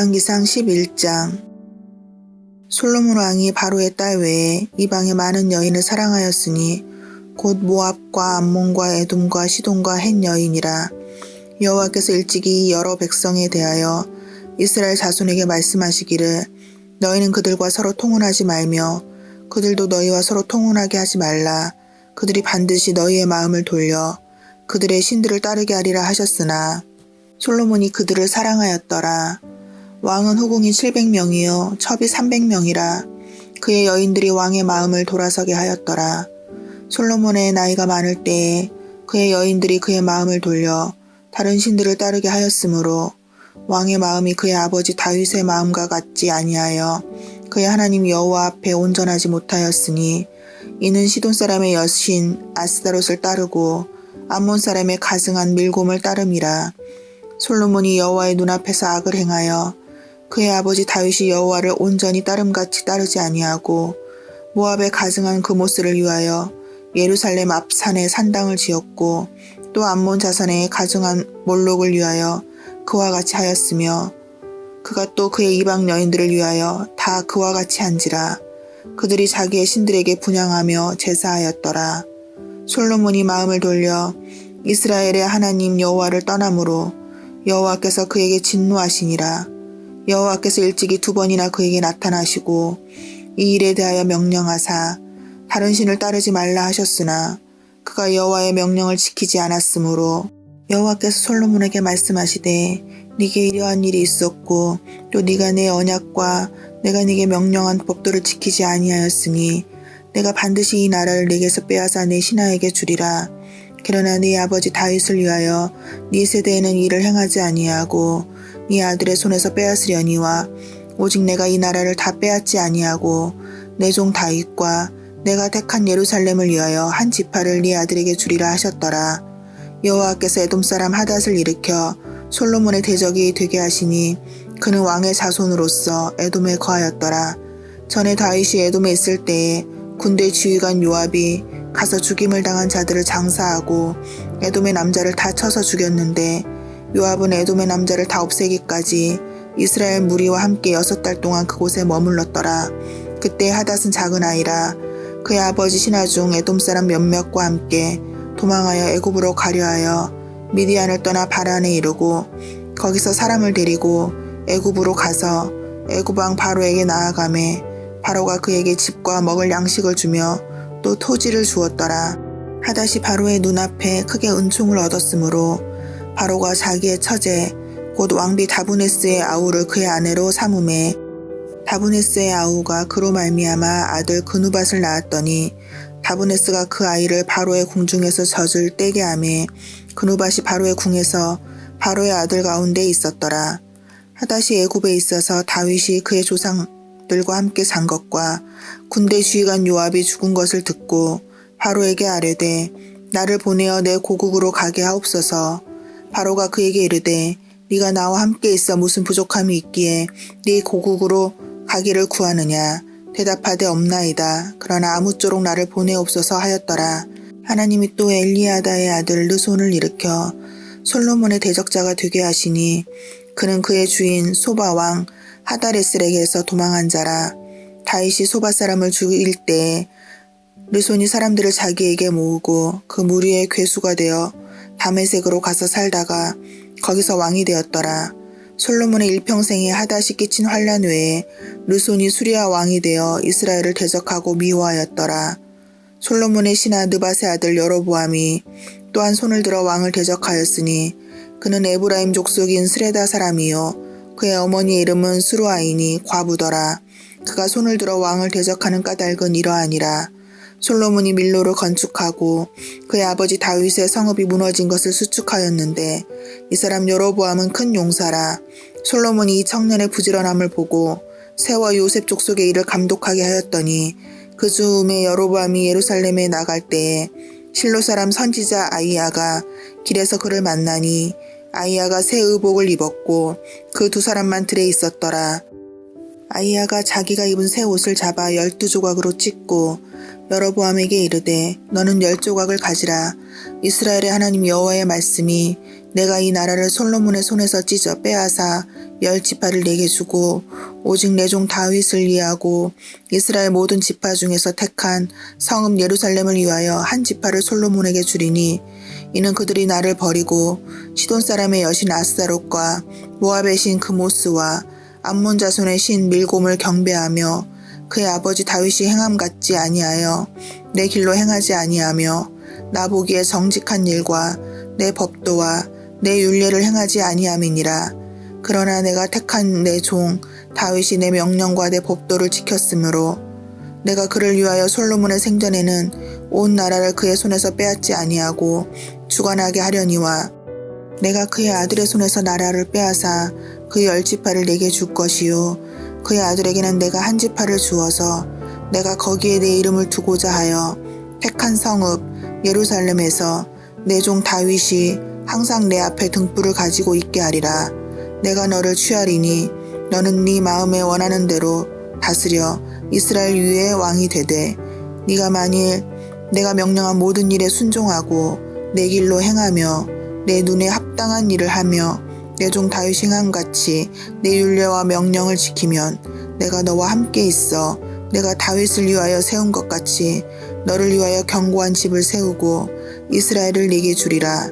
열왕기상 11장. 솔로몬 왕이 바로의 딸 외에 이방의 많은 여인을 사랑하였으니 곧 모압과 암몬과 에돔과 시돈과 헷 여인이라. 여호와께서 일찍이 여러 백성에 대하여 이스라엘 자손에게 말씀하시기를 너희는 그들과 서로 통혼하지 말며 그들도 너희와 서로 통혼하게 하지 말라. 그들이 반드시 너희의 마음을 돌려 그들의 신들을 따르게 하리라 하셨으나 솔로몬이 그들을 사랑하였더라. 왕은 후궁이 700명이요 첩이 300명이라. 그의 여인들이 왕의 마음을 돌아서게 하였더라. 솔로몬의 나이가 많을 때에 그의 여인들이 그의 마음을 돌려 다른 신들을 따르게 하였으므로 왕의 마음이 그의 아버지 다윗의 마음과 같지 아니하여 그의 하나님 여호와 앞에 온전하지 못하였으니 이는 시돈 사람의 여신 아스다롯을 따르고 암몬 사람의 가증한 밀곰을 따름이라. 솔로몬이 여호와의 눈앞에서 악을 행하여 그의 아버지 다윗이 여호와를 온전히 따름같이 따르지 아니하고 모압의 가증한 그모스를 위하여 예루살렘 앞 산에 산당을 지었고 또 암몬 자손의 가증한 몰록을 위하여 그와 같이 하였으며 그가 또 그의 이방 여인들을 위하여 다 그와 같이 한지라. 그들이 자기의 신들에게 분향하며 제사하였더라. 솔로몬이 마음을 돌려 이스라엘의 하나님 여호와를 떠나므로 여호와께서 그에게 진노하시니라. 여호와께서 일찍이 2번이나 그에게 나타나시고 이 일에 대하여 명령하사 다른 신을 따르지 말라 하셨으나 그가 여호와의 명령을 지키지 않았으므로 여호와께서 솔로몬에게 말씀하시되 네게 이러한 일이 있었고 또 네가 내 언약과 내가 네게 명령한 법도를 지키지 아니하였으니 내가 반드시 이 나라를 네게서 빼앗아 내 신하에게 주리라. 그러나 네 아버지 다윗을 위하여 네 세대에는 이를 행하지 아니하고 네 아들의 손에서 빼앗으려니와 오직 내가 이 나라를 다 빼앗지 아니하고 내 종 다윗과 내가 택한 예루살렘을 위하여 한 지파를 네 아들에게 주리라 하셨더라. 여호와께서 에돔 사람 하닷을 일으켜 솔로몬의 대적이 되게 하시니 그는 왕의 자손으로서 에돔에 거하였더라. 전에 다윗이 에돔에 있을 때에 군대 지휘관 요압이 가서 죽임을 당한 자들을 장사하고 에돔의 남자를 다 쳐서 죽였는데 요압은 에돔의 남자를 다 없애기까지 이스라엘 무리와 함께 6달 동안 그곳에 머물렀더라. 그때 하닷은 작은 아이라 그의 아버지 신하 중 에돔 사람 몇몇과 함께 도망하여 애굽으로 가려하여 미디안을 떠나 바란에 이르고 거기서 사람을 데리고 애굽으로 가서 애굽 왕 바로에게 나아가매 바로가 그에게 집과 먹을 양식을 주며 또 토지를 주었더라. 하닷이 바로의 눈앞에 크게 은총을 얻었으므로 바로가 자기의 처제 곧 왕비 다브네스의 아우를 그의 아내로 삼음에 다브네스의 아우가 그로 말미암아 아들 그누밧을 낳았더니 다브네스가 그 아이를 바로의 궁중에서 젖을 떼게 하매 그누밧이 바로의 궁에서 바로의 아들 가운데 있었더라. 하닷이 애굽에 있어서 다윗이 그의 조상들과 함께 산 것과 군대 지휘관 요압이 죽은 것을 듣고 바로에게 아뢰되 나를 보내어 내 고국으로 가게 하옵소서. 바로가 그에게 이르되 네가 나와 함께 있어 무슨 부족함이 있기에 네 고국으로 가기를 구하느냐. 대답하되 없나이다. 그러나 아무쪼록 나를 보내옵소서 하였더라. 하나님이 또 엘리아다의 아들 르손을 일으켜 솔로몬의 대적자가 되게 하시니 그는 그의 주인 소바 왕 하다레셀에게서 도망한 자라. 다윗이 소바 사람을 죽일 때에 르손이 사람들을 자기에게 모으고 그 무리의 괴수가 되어 다메섹으로 가서 살다가 거기서 왕이 되었더라. 솔로몬의 일평생에 하닷이 끼친 환난 외에 르손이 수리아 왕이 되어 이스라엘을 대적하고 미워하였더라. 솔로몬의 신하 느밧의 아들 여로보암이 또한 손을 들어 왕을 대적하였으니 그는 에브라임 족속인 스레다 사람이요 그의 어머니의 이름은 스루아이니 과부더라. 그가 손을 들어 왕을 대적하는 까닭은 이러하니라. 솔로몬이 밀로를 건축하고 그의 아버지 다윗의 성읍이 무너진 것을 수축하였는데 이 사람 여로보암은 큰 용사라. 솔로몬이 이 청년의 부지런함을 보고 세워 요셉 족속의 일을 감독하게 하였더니 그 즈음에 여로보암이 예루살렘에 나갈 때에 실로 사람 선지자 아이야가 길에서 그를 만나니 아이야가 새 의복을 입었고 그 2사람만 들에 있었더라. 아이야가 자기가 입은 새 옷을 잡아 12조각으로 찢고 여로보암에게 이르되 너는 10조각을 가지라. 이스라엘의 하나님 여호와의 말씀이 내가 이 나라를 솔로몬의 손에서 찢어 빼앗아 10지파를 내게 주고 오직 내 종 다윗을 위하고 이스라엘 모든 지파 중에서 택한 성읍 예루살렘을 위하여 한 지파를 솔로몬에게 주리니 이는 그들이 나를 버리고 시돈 사람의 여신 아스다롯과 모압의 신 그모스와 암몬 자손의 신 밀곰을 경배하며 그의 아버지 다윗이 행함 같지 아니하여 내 길로 행하지 아니하며 나 보기에 정직한 일과 내 법도와 내 율례를 행하지 아니함이니라. 그러나 내가 택한 내 종 다윗이 내 명령과 내 법도를 지켰으므로 내가 그를 위하여 솔로몬의 생전에는 온 나라를 그의 손에서 빼앗지 아니하고 주관하게 하려니와 내가 그의 아들의 손에서 나라를 빼앗아 그의 10지파를 내게 줄 것이요 그의 아들에게는 내가 한 지파를 주어서 내가 거기에 내 이름을 두고자 하여 택한 성읍 예루살렘에서 내 종 다윗이 항상 내 앞에 등불을 가지고 있게 하리라. 내가 너를 취하리니 너는 네 마음에 원하는 대로 다스려 이스라엘 위에 왕이 되되 네가 만일 내가 명령한 모든 일에 순종하고 내 길로 행하며 내 눈에 합당한 일을 하며 내 종 다윗이 행함같이 내 율례와 명령을 지키면 내가 너와 함께 있어 내가 다윗을 위하여 세운 것 같이 너를 위하여 견고한 집을 세우고 이스라엘을 네게 주리라.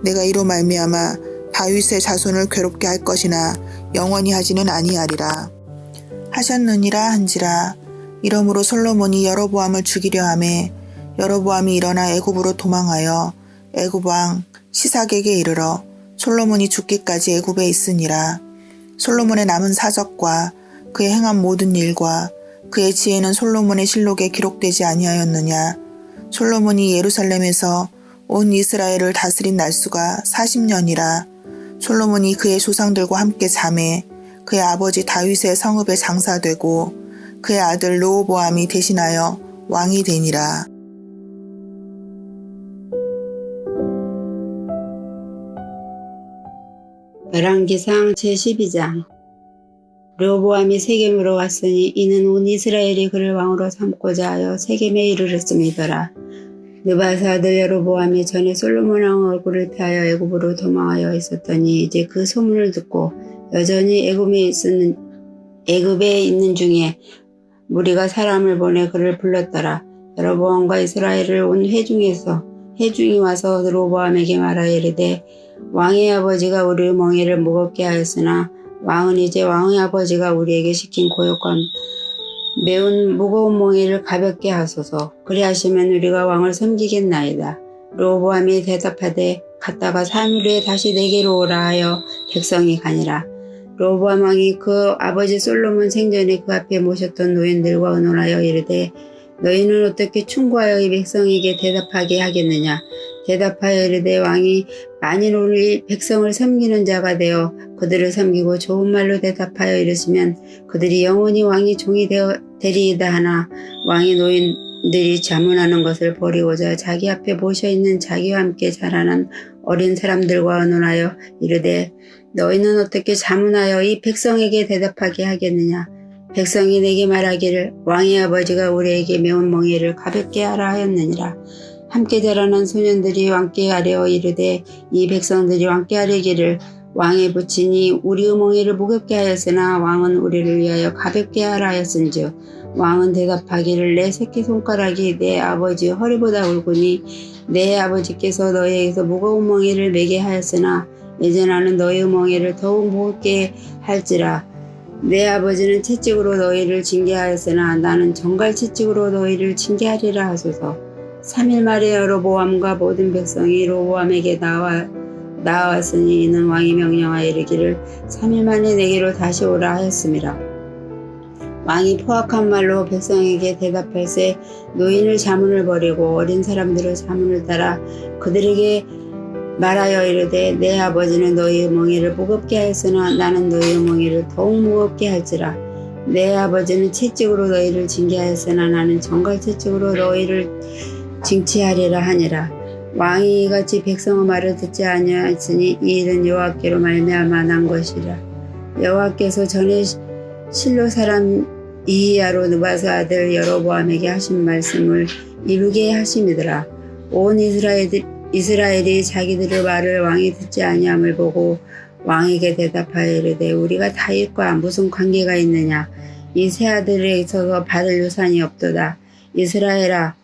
내가 이로 말미암아 다윗의 자손을 괴롭게 할 것이나 영원히 하지는 아니하리라. 하셨느니라 한지라. 이러므로 솔로몬이 여로보암을 죽이려 하매 여로보암이 일어나 애굽으로 도망하여 애굽 왕 시삭에게 이르러 솔로몬이 죽기까지 애굽에 있으니라. 솔로몬의 남은 사적과 그의 행한 모든 일과 그의 지혜는 솔로몬의 실록에 기록되지 아니하였느냐. 솔로몬이 예루살렘에서 온 이스라엘을 다스린 날수가 40년이라. 솔로몬이 그의 조상들과 함께 잠에 그의 아버지 다윗의 성읍에 장사되고 그의 아들 르호보암이 대신하여 왕이 되니라. 열왕기상 제12장. 르호보암이 세겜으로 왔으니 이는 온 이스라엘이 그를 왕으로 삼고자 하여 세겜에 이르렀음이더라. 느바스 아들 여로보암이 전에 솔로몬 왕 얼굴을 피하여 애굽으로 도망하여 있었더니 이제 그 소문을 듣고 여전히 애굽에 있는 중에 무리가 사람을 보내 그를 불렀더라. 여로보암과 이스라엘을 온 회중이 와서 르호보암에게 말하여 이르되 왕의 아버지가 우리의 멍에를 무겁게 하였으나 왕은 이제 왕의 아버지가 우리에게 시킨 고역과 매운 무거운 멍에를 가볍게 하소서. 그리하시면 우리가 왕을 섬기겠나이다. 르호보암이 대답하되 갔다가 3일 후에 다시 내게로 오라 하여 백성이 가니라. 르호보암 왕이 그 아버지 솔로몬 생전에 그 앞에 모셨던 노인들과 의논하여 이르되 너희는 어떻게 충고하여 이 백성에게 대답하게 하겠느냐. 대답하여 이르되 왕이 만일 오늘 이 백성을 섬기는 자가 되어 그들을 섬기고 좋은 말로 대답하여 이르시면 그들이 영원히 왕의 종이 되리이다 하나 왕의 노인들이 자문하는 것을 버리고자 자기 앞에 모셔있는 자기와 함께 자라난 어린 사람들과 의논하여 이르되 너희는 어떻게 자문하여 이 백성에게 대답하게 하겠느냐. 백성이 내게 말하기를 왕의 아버지가 우리에게 매운 멍에를 가볍게 하라 하였느니라. 함께 자라난 소년들이 왕께 하려 이르되 이 백성들이 왕께 하려기를 왕의 부친이 우리의 멍에를 무겁게 하였으나 왕은 우리를 위하여 가볍게 하라 하였은즉 왕은 대답하기를 내 새끼손가락이 내 아버지 허리보다 굵으니 내 아버지께서 너희에게서 무거운 멍에를 매게 하였으나 이제 나는 너희의 멍에를 더욱 무겁게 할지라. 내 아버지는 채찍으로 너희를 징계하였으나 나는 정갈 채찍으로 너희를 징계하리라 하소서. 3일 만에 여로보암과 모든 백성이 르호보암에게 나왔으니 이는 왕이 명령하여 이르기를 3일 만에 내게로 다시 오라 하였음이라. 왕이 포악한 말로 백성에게 대답할세 노인을 자문을 버리고 어린 사람들의 자문을 따라 그들에게 말하여 이르되 내 아버지는 너희의 멍에를 무겁게 하였으나 나는 너희의 멍에를 더욱 무겁게 할지라. 내 아버지는 채찍으로 너희를 징계하였으나 나는 정갈 채찍으로 너희를 징치하리라 하니라. 왕이 이같이 백성의 말을 듣지 아니하였으니 이 일은 여호와께로 말미암아 난 것이라. 여호와께서 전에 실로 사람 이히야로 느바스 아들 여로보암에게 하신 말씀을 이루게 하심이더라. 온 이스라엘이 자기들의 말을 왕이 듣지 아니함을 보고 왕에게 대답하여 이르되 우리가 다윗과 무슨 관계가 있느냐? 이 세 아들에 있어서 받을 유산이 없도다. 이스라엘아,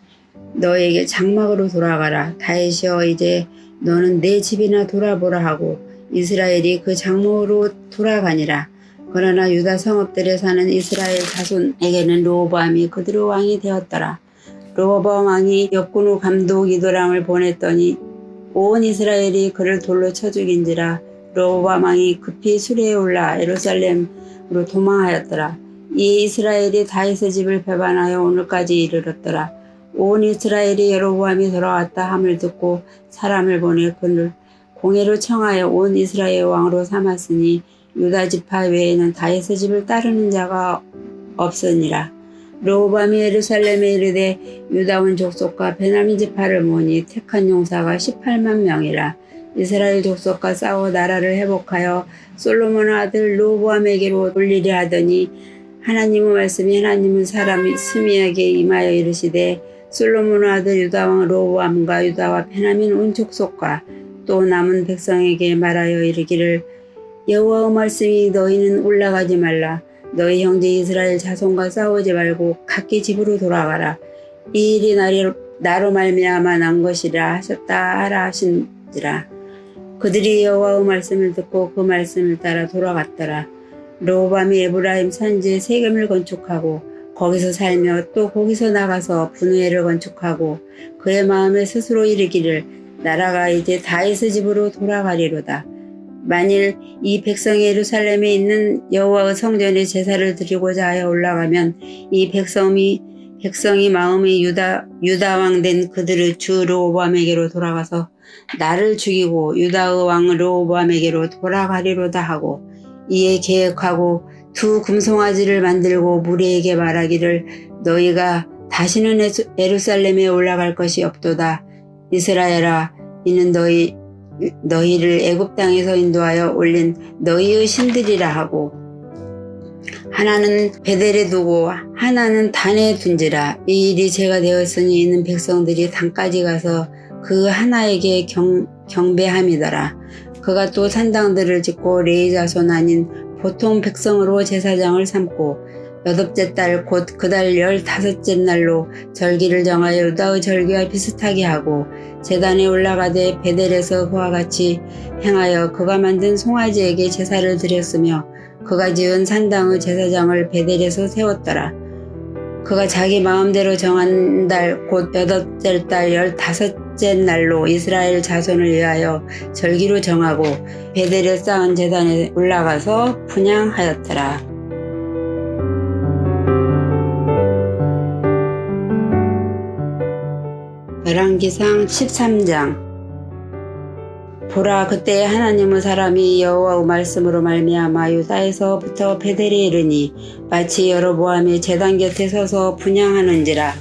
너에게 장막으로 돌아가라. 다윗이여, 이제 너는 내 집이나 돌아보라 하고 이스라엘이 그 장막으로 돌아가니라. 그러나 유다 성읍들에 사는 이스라엘 자손에게는 르호보암이 그대로 왕이 되었더라. 르호보암 왕이 역군후 감독 이도람을 보냈더니 온 이스라엘이 그를 돌로 쳐 죽인지라. 르호보암 왕이 급히 수레에 올라 예루살렘으로 도망하였더라. 이 이스라엘이 다윗의 집을 배반하여 오늘까지 이르렀더라. 온 이스라엘이 여로보암이 돌아왔다 함을 듣고 사람을 보내 그를 공회로 청하여 온 이스라엘 왕으로 삼았으니 유다 지파 외에는 다윗의 집을 따르는 자가 없으니라. 르호보암이 예루살렘에 이르되 유다 온 족속과 베냐민 지파를 모으니 택한 용사가 18만 명이라. 이스라엘 족속과 싸워 나라를 회복하여 솔로몬 아들 르호보암에게로 올리려 하더니 하나님의 말씀이 하나님은 사람이 스미에게 임하여 이르시되 솔로몬 아들 유다 왕 르호보암과 유다와 베냐민 온 족속과 또 남은 백성에게 말하여 이르기를 여호와의 말씀이 너희는 올라가지 말라. 너희 형제 이스라엘 자손과 싸우지 말고 각기 집으로 돌아가라. 이 일이 나로 말미암아 난 것이라 하셨다 하라 하신지라. 그들이 여호와의 말씀을 듣고 그 말씀을 따라 돌아갔더라. 르호보암이 에브라임 산지에 세겜을 건축하고 거기서 살며 또 거기서 나가서 분우엘을 건축하고 그의 마음에 스스로 이르기를 나라가 이제 다윗의 집으로 돌아가리로다. 만일 이 백성이 예루살렘에 있는 여호와의 성전에 제사를 드리고자 하여 올라가면 이 백성이 마음이 유다 왕 된 그들의 주 르호보암에게로 돌아가서 나를 죽이고 유다의 왕 르호보암에게로 돌아가리로다 하고 이에 계획하고 두 금송아지를 만들고 무리에게 말하기를 너희가 다시는 예루살렘에 올라갈 것이 없도다. 이스라엘아, 이는 너희를 애굽 땅에서 인도하여 올린 너희의 신들이라 하고 하나는 베델에 두고 하나는 단에 둔지라. 이 일이 제가 되었으니 이는 백성들이 단까지 가서 그 하나에게 경배함이더라. 그가 또 산당들을 짓고 레위 자손 아닌 보통 백성으로 제사장을 삼고 여덟째 달 곧 그달 15째 날로 절기를 정하여 유다의 절기와 비슷하게 하고 제단에 올라가되 베델에서 그와 같이 행하여 그가 만든 송아지에게 제사를 드렸으며 그가 지은 산당의 제사장을 베델에서 세웠더라. 그가 자기 마음대로 정한 달 곧 여덟째 달 15째 날로 이스라엘 자손을 위하여 절기로 정하고 베델에 쌓은 제단에 올라가서 분향하였더라. 열왕기상 13장. 보라, 그때 하나님의 사람이 여호와의 말씀으로 말미암아 유다에서부터 베델에 이르니 마치 여로보암이 제단 곁에 서서 분향하는지라.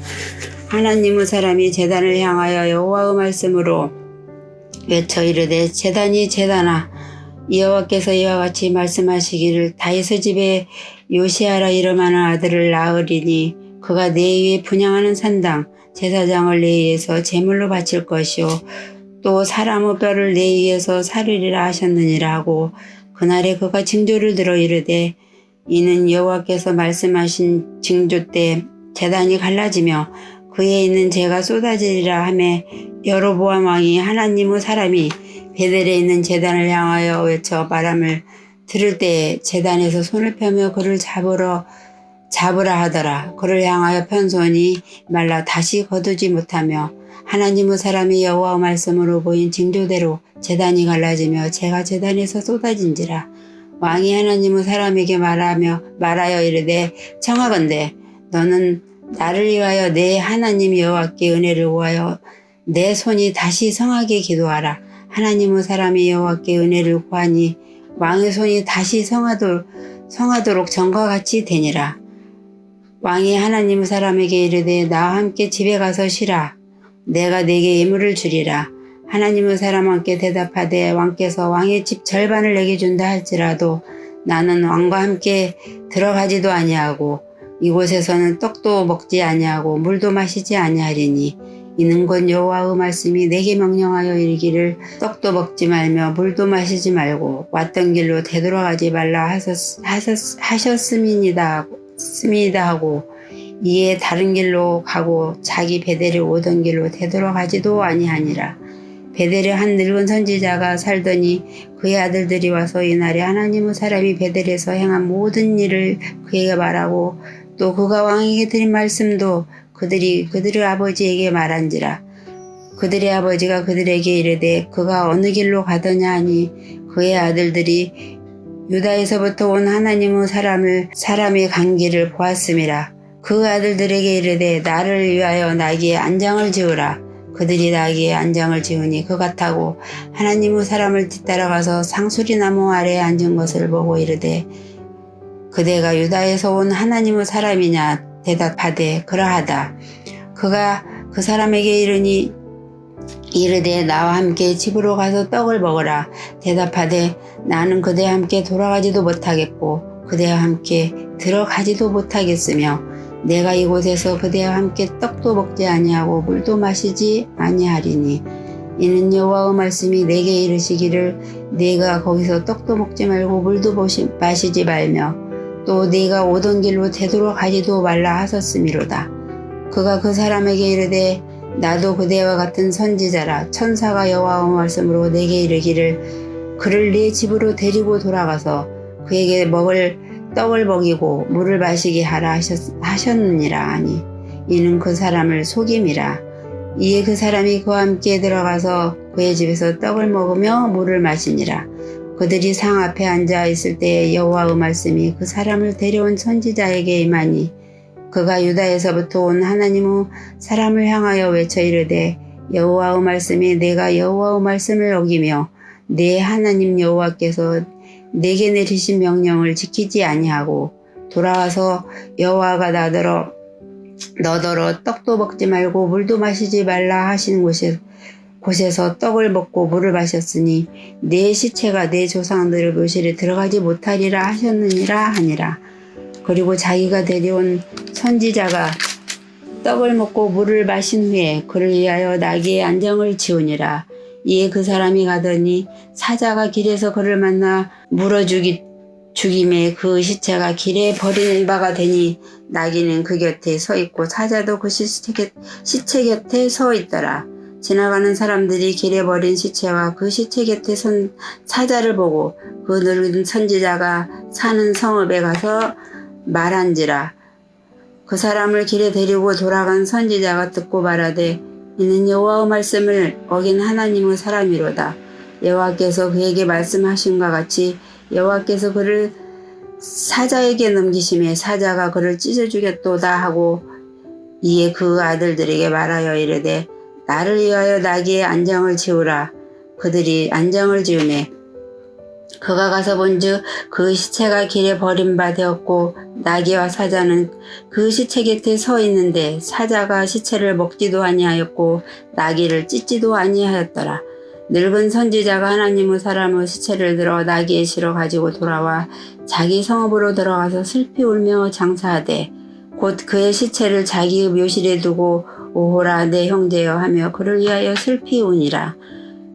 하나님의 사람이 제단을 향하여 여호와의 말씀으로 외쳐 이르되 제단이 제단아, 여호와께서 이와 같이 말씀하시기를 다윗의 집에 요시아라 이름하는 아들을 낳으리니 그가 내 위에 분향하는 산당 제사장을 내 위에서 제물로 바칠 것이요 또 사람의 뼈를 내 위에서 사르리라 하셨느니라 하고 그날에 그가 징조를 들어 이르되 이는 여호와께서 말씀하신 징조 때 제단이 갈라지며 그에 있는 재가 쏟아지리라 하매 여로보암 왕이 하나님의 사람이 베델에 있는 제단을 향하여 외쳐 말함을 들을 때에 제단에서 손을 펴며 그를 잡으라 하더라. 그를 향하여 편 손이 말라 다시 거두지 못하며 하나님의 사람이 여호와의 말씀으로 보인 징조대로 제단이 갈라지며 재가 제단에서 쏟아진지라. 왕이 하나님의 사람에게 말하여 이르되 청하건대 너는 나를 위하여 내 하나님 여호와께 은혜를 구하여 내 손이 다시 성하게 기도하라. 하나님의 사람이 여호와께 은혜를 구하니 왕의 손이 다시 성하도록 전과 같이 되니라. 왕이 하나님의 사람에게 이르되 나와 함께 집에 가서 쉬라. 내가 네게 예물을 주리라. 하나님의 사람 왕께 대답하되 왕께서 왕의 집 절반을 내게 준다 할지라도 나는 왕과 함께 들어가지도 아니하고 이곳에서는 떡도 먹지 아니하고 물도 마시지 아니하리니 이는 곧 여호와의 말씀이 내게 명령하여 이르기를 떡도 먹지 말며 물도 마시지 말고 왔던 길로 되돌아가지 말라 하셨음이니이다 하고 이에 다른 길로 가고 자기 베델에 오던 길로 되돌아가지도 아니하니라. 베델에 한 늙은 선지자가 살더니 그의 아들들이 와서 이날에 하나님의 사람이 베델에서 행한 모든 일을 그에게 말하고 또 그가 왕에게 드린 말씀도 그들이 그들의 아버지에게 말한지라. 그들의 아버지가 그들에게 이르되 그가 어느 길로 가더냐 하니 그의 아들들이 유다에서부터 온 하나님의 사람의 간 길을 보았음이라. 그 아들들에게 이르되 나를 위하여 나귀에 안장을 지으라. 그들이 나귀에 안장을 지으니 그가 타고 하나님의 사람을 뒤따라가서 상수리 나무 아래에 앉은 것을 보고 이르되 그대가 유다에서 온 하나님의 사람이냐 대답하되 그러하다. 그가 그 사람에게 이르되 나와 함께 집으로 가서 떡을 먹으라. 대답하되 나는 그대와 함께 돌아가지도 못하겠고 그대와 함께 들어가지도 못하겠으며 내가 이곳에서 그대와 함께 떡도 먹지 아니하고 물도 마시지 아니하리니 이는 여호와의 말씀이 내게 이르시기를 네가 거기서 떡도 먹지 말고 물도 마시지 말며 또 네가 오던 길로 되돌아가지도 말라 하셨음이로다. 그가 그 사람에게 이르되 나도 그대와 같은 선지자라. 천사가 여호와의 말씀으로 내게 이르기를 그를 네 집으로 데리고 돌아가서 그에게 먹을 떡을 먹이고 물을 마시게 하라 하셨느니라 하니 이는 그 사람을 속임이라. 이에 그 사람이 그와 함께 들어가서 그의 집에서 떡을 먹으며 물을 마시니라. 그들이 상 앞에 앉아 있을 때에 여호와의 말씀이 그 사람을 데려온 선지자에게 임하니 그가 유다에서부터 온 하나님의 사람을 향하여 외쳐 이르되 여호와의 말씀이 내가 여호와의 말씀을 어기며 내 하나님 여호와께서 내게 내리신 명령을 지키지 아니하고 돌아와서 여호와가 너더러 떡도 먹지 말고 물도 마시지 말라 하신 곳에서 떡을 먹고 물을 마셨으니 내 시체가 내 조상들의 묘실에 들어가지 못하리라 하셨느니라 하니라. 그리고 자기가 데려온 선지자가 떡을 먹고 물을 마신 후에 그를 위하여 나귀의 안장을 지우니라. 이에 그 사람이 가더니 사자가 길에서 그를 만나 물어 죽임에 그 시체가 길에 버린 바가 되니 나귀는 그 곁에 서 있고 사자도 그 시체 곁에 서 있더라. 지나가는 사람들이 길에 버린 시체와 그 시체 곁에 선 사자를 보고 그 늙은 선지자가 사는 성읍에 가서 말한지라. 그 사람을 길에 데리고 돌아간 선지자가 듣고 말하되 이는 여호와의 말씀을 어긴 하나님의 사람이로다. 여호와께서 그에게 말씀하신과 같이 여호와께서 그를 사자에게 넘기심에 사자가 그를 찢어 죽였도다 하고 이에 그 아들들에게 말하여 이르되 나를 위하여 나귀의 안장을 지우라. 그들이 안장을 지우매 그가 가서 본즉 그 시체가 길에 버린 바 되었고 나귀와 사자는 그 시체 곁에 서 있는데 사자가 시체를 먹지도 아니하였고 나귀를 찢지도 아니하였더라. 늙은 선지자가 하나님의 사람의 시체를 들어 나귀에 실어 가지고 돌아와 자기 성읍으로 들어가서 슬피 울며 장사하되 곧 그의 시체를 자기의 묘실에 두고 오호라 내 형제여 하며 그를 위하여 슬피 우니라.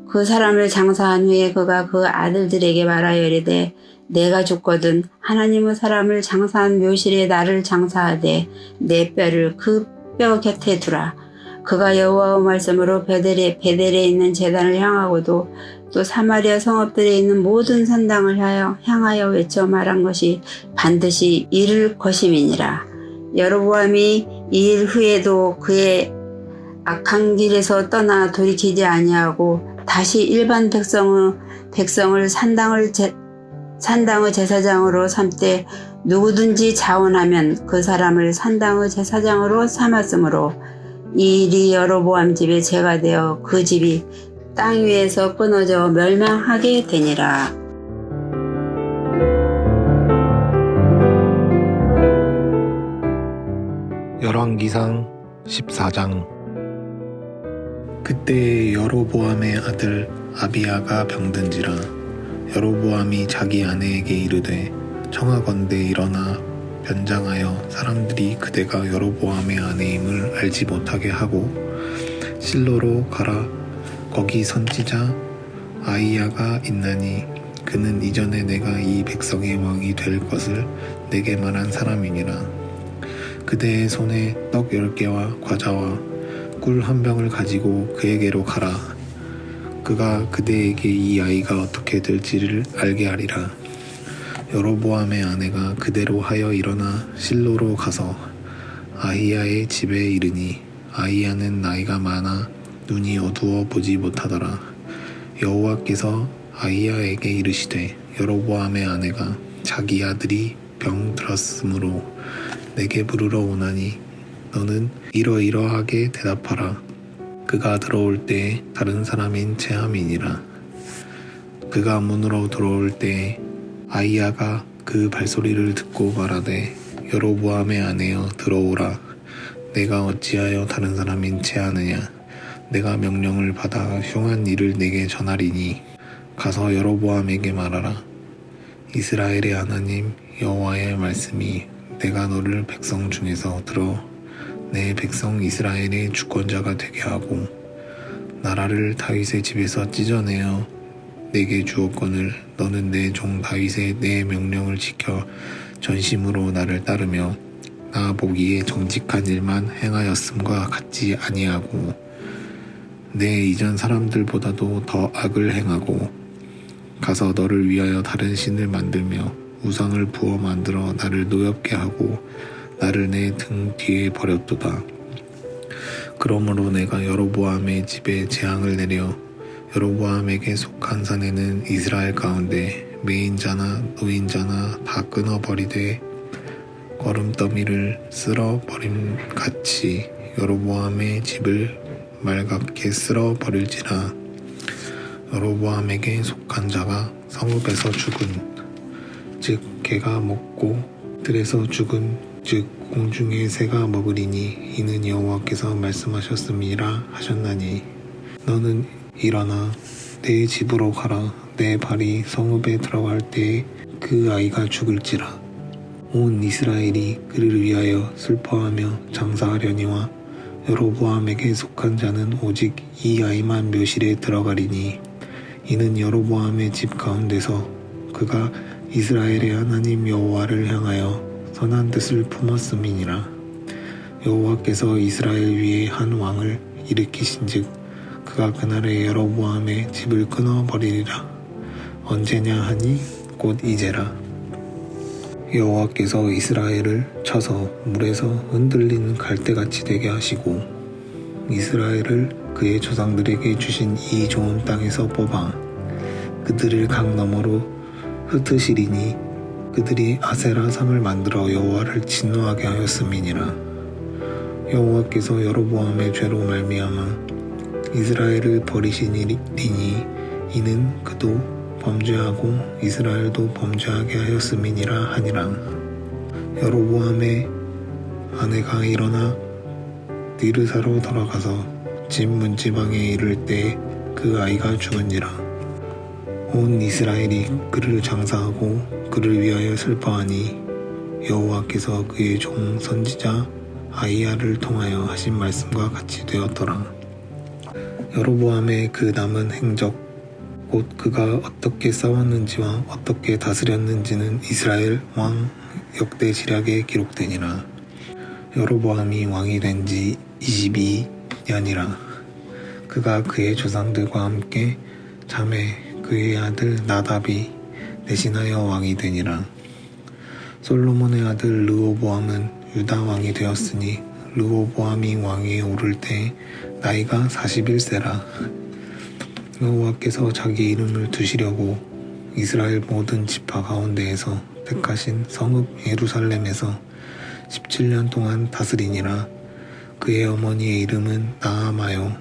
그 사람을 장사한 후에 그가 그 아들들에게 말하여 이르되 내가 죽거든 하나님의 사람을 장사한 묘실에 나를 장사하되 내 뼈를 그 뼈 곁에 두라. 그가 여호와의 말씀으로 베델에 있는 제단을 향하고도 또 사마리아 성읍들에 있는 모든 산당을 향하여 외쳐 말한 것이 반드시 이룰 것임이니라. 여로보암이 이 일 후에도 그의 악한 길에서 떠나 돌이키지 아니하고 다시 일반 백성을 산당의 제사장으로 삼되 누구든지 자원하면 그 사람을 산당의 제사장으로 삼았으므로 이 일이 여로보암 집에 죄가 되어 그 집이 땅 위에서 끊어져 멸망하게 되니라. 열왕기상 14장. 그때 여로보암의 아들 아비야가 병든지라. 여로보암이 자기 아내에게 이르되 청하건대 일어나 변장하여 사람들이 그대가 여로보암의 아내임을 알지 못하게 하고 실로로 가라. 거기 선지자 아이야가 있나니 그는 이전에 내가 이 백성의 왕이 될 것을 내게 말한 사람이니라. 그대의 손에 떡 10개와 과자와 꿀 한 병을 가지고 그에게로 가라. 그가 그대에게 이 아이가 어떻게 될지를 알게 하리라. 여로보암의 아내가 그대로 하여 일어나 실로로 가서 아히야의 집에 이르니 아히야는 나이가 많아 눈이 어두워 보지 못하더라. 여호와께서 아히야에게 이르시되 여로보암의 아내가 자기 아들이 병 들었으므로 내게 부르러 오나니 너는 이러이러하게 대답하라. 그가 들어올 때에 다른 사람인 체함이니라. 그가 문으로 들어올 때에 아히야가 그 발소리를 듣고 말하되 여로보암의 아내여 들어오라. 내가 어찌하여 다른 사람인 체하느냐. 내가 명령을 받아 흉한 일을 내게 전하리니 가서 여로보암에게 말하라. 이스라엘의 하나님 여호와의 말씀이 내가 너를 백성 중에서 들어 내 백성 이스라엘의 주권자가 되게 하고 나라를 다윗의 집에서 찢어내어 내게 주었거늘 너는 내 종 다윗의 내 명령을 지켜 전심으로 나를 따르며 나 보기에 정직한 일만 행하였음과 같지 아니하고 내 이전 사람들보다도 더 악을 행하고 가서 너를 위하여 다른 신을 만들며 우상을 부어 만들어 나를 노엽게 하고 나를 내 등 뒤에 버렸도다. 그러므로 내가 여로보암의 집에 재앙을 내려 여로보암에게 속한 산에는 이스라엘 가운데 매인자나 노인자나 다 끊어버리되 거름더미를 쓸어버림 같이 여로보암의 집을 맑게 쓸어버릴지라. 여로보암에게 속한 자가 성읍에서 죽은 즉 개가 먹고 들에서 죽은 즉 공중의 새가 먹으리니 이는 여호와께서 말씀하셨음이라 하셨나니 너는 일어나 내 집으로 가라. 내 발이 성읍에 들어갈 때에 그 아이가 죽을지라. 온 이스라엘이 그를 위하여 슬퍼하며 장사하려니와 여로보암에게 속한 자는 오직 이 아이만 묘실에 들어가리니 이는 여로보암의 집 가운데서 그가 이스라엘의 하나님 여호와를 향하여 선한 뜻을 품었음이니라. 여호와께서 이스라엘 위에 한 왕을 일으키신즉 그가 그날에 여로보암의 집을 끊어버리리라. 언제냐 하니 곧 이제라. 여호와께서 이스라엘을 쳐서 물에서 흔들리는 갈대같이 되게 하시고 이스라엘을 그의 조상들에게 주신 이 좋은 땅에서 뽑아 그들을 강 너머로 흩으시리니 그들이 아세라 상을 만들어 여호와를 진노하게 하였음이니라. 여호와께서 여로보암의 죄로 말미암아 이스라엘을 버리시니니 이는 그도 범죄하고 이스라엘도 범죄하게 하였음이니라 하니라. 여로보암의 아내가 일어나 디르사로 돌아가서 집 문지방에 이를 때 그 아이가 죽은지라. 온 이스라엘이 그를 장사하고 그를 위하여 슬퍼하니 여호와께서 그의 종 선지자 아히야를 통하여 하신 말씀과 같이 되었더라. 여로보암의 그 남은 행적 곧 그가 어떻게 싸웠는지와 어떻게 다스렸는지는 이스라엘 왕 역대지략에 기록되니라. 여로보암이 왕이 된 지 22년이라. 그가 그의 조상들과 함께 자매 그의 아들 나답이 대신하여 왕이 되니라. 솔로몬의 아들 르호보암은 유다 왕이 되었으니 르호보암이 왕위에 오를 때 나이가 41세라. 여호와께서 자기 이름을 두시려고 이스라엘 모든 지파 가운데에서 택하신 성읍 예루살렘에서 17년 동안 다스리니라. 그의 어머니의 이름은 나아마요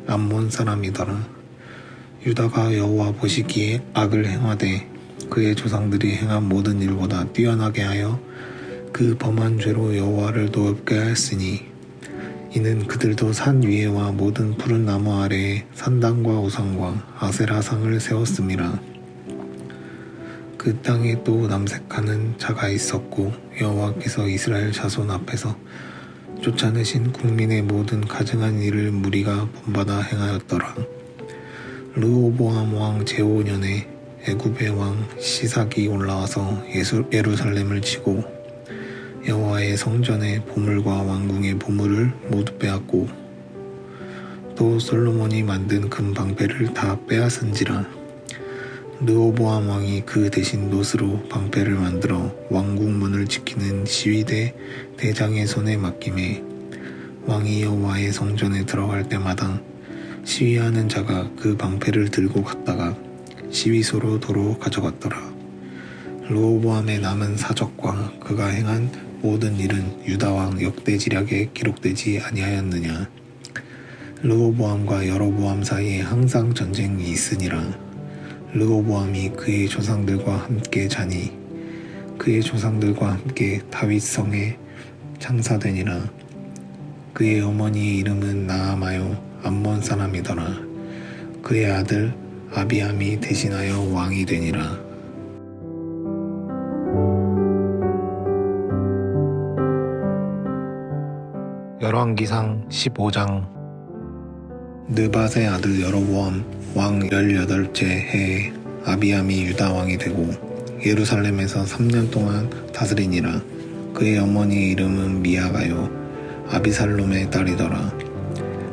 암몬 사람이더라. 유다가 여호와 보시기에 악을 행하되 그의 조상들이 행한 모든 일보다 뛰어나게 하여 그 범한 죄로 여호와를 노엽게 하였으니 이는 그들도 산 위에와 모든 푸른 나무 아래에 산당과 우상과 아세라상을 세웠음이라. 그 땅에 또 남색하는 자가 있었고 여호와께서 이스라엘 자손 앞에서 쫓아내신 국민의 모든 가증한 일을 무리가 본받아 행하였더라. 르호보암 왕 제5년에 애굽의 왕 시삭이 올라와서 예루살렘을 치고 여호와의 성전의 보물과 왕궁의 보물을 모두 빼앗고 또 솔로몬이 만든 금 방패를 다 빼앗은지라. 르호보암 왕이 그 대신 놋으로 방패를 만들어 왕궁 문을 지키는 시위대 대장의 손에 맡김에 왕이 여호와의 성전에 들어갈 때마다 시위하는 자가 그 방패를 들고 갔다가 시위소로 도로 가져갔더라. 르호보암의 남은 사적과 그가 행한 모든 일은 유다왕 역대지략에 기록되지 아니하였느냐. 르호보암과 여로보암 사이에 항상 전쟁이 있으니라. 르호보암이 그의 조상들과 함께 자니 그의 조상들과 함께 다윗 성에 장사되니라. 그의 어머니의 이름은 나아마요 암몬 사람이더라. 그의 아들 아비암이 대신하여 왕이 되니라. 열왕기상 15장. 느밧의 아들 여로보암 왕 18째 해에 아비암이 유다 왕이 되고 예루살렘에서 3년 동안 다스리니라. 그의 어머니의 이름은 미아가요 아비살롬의 딸이더라.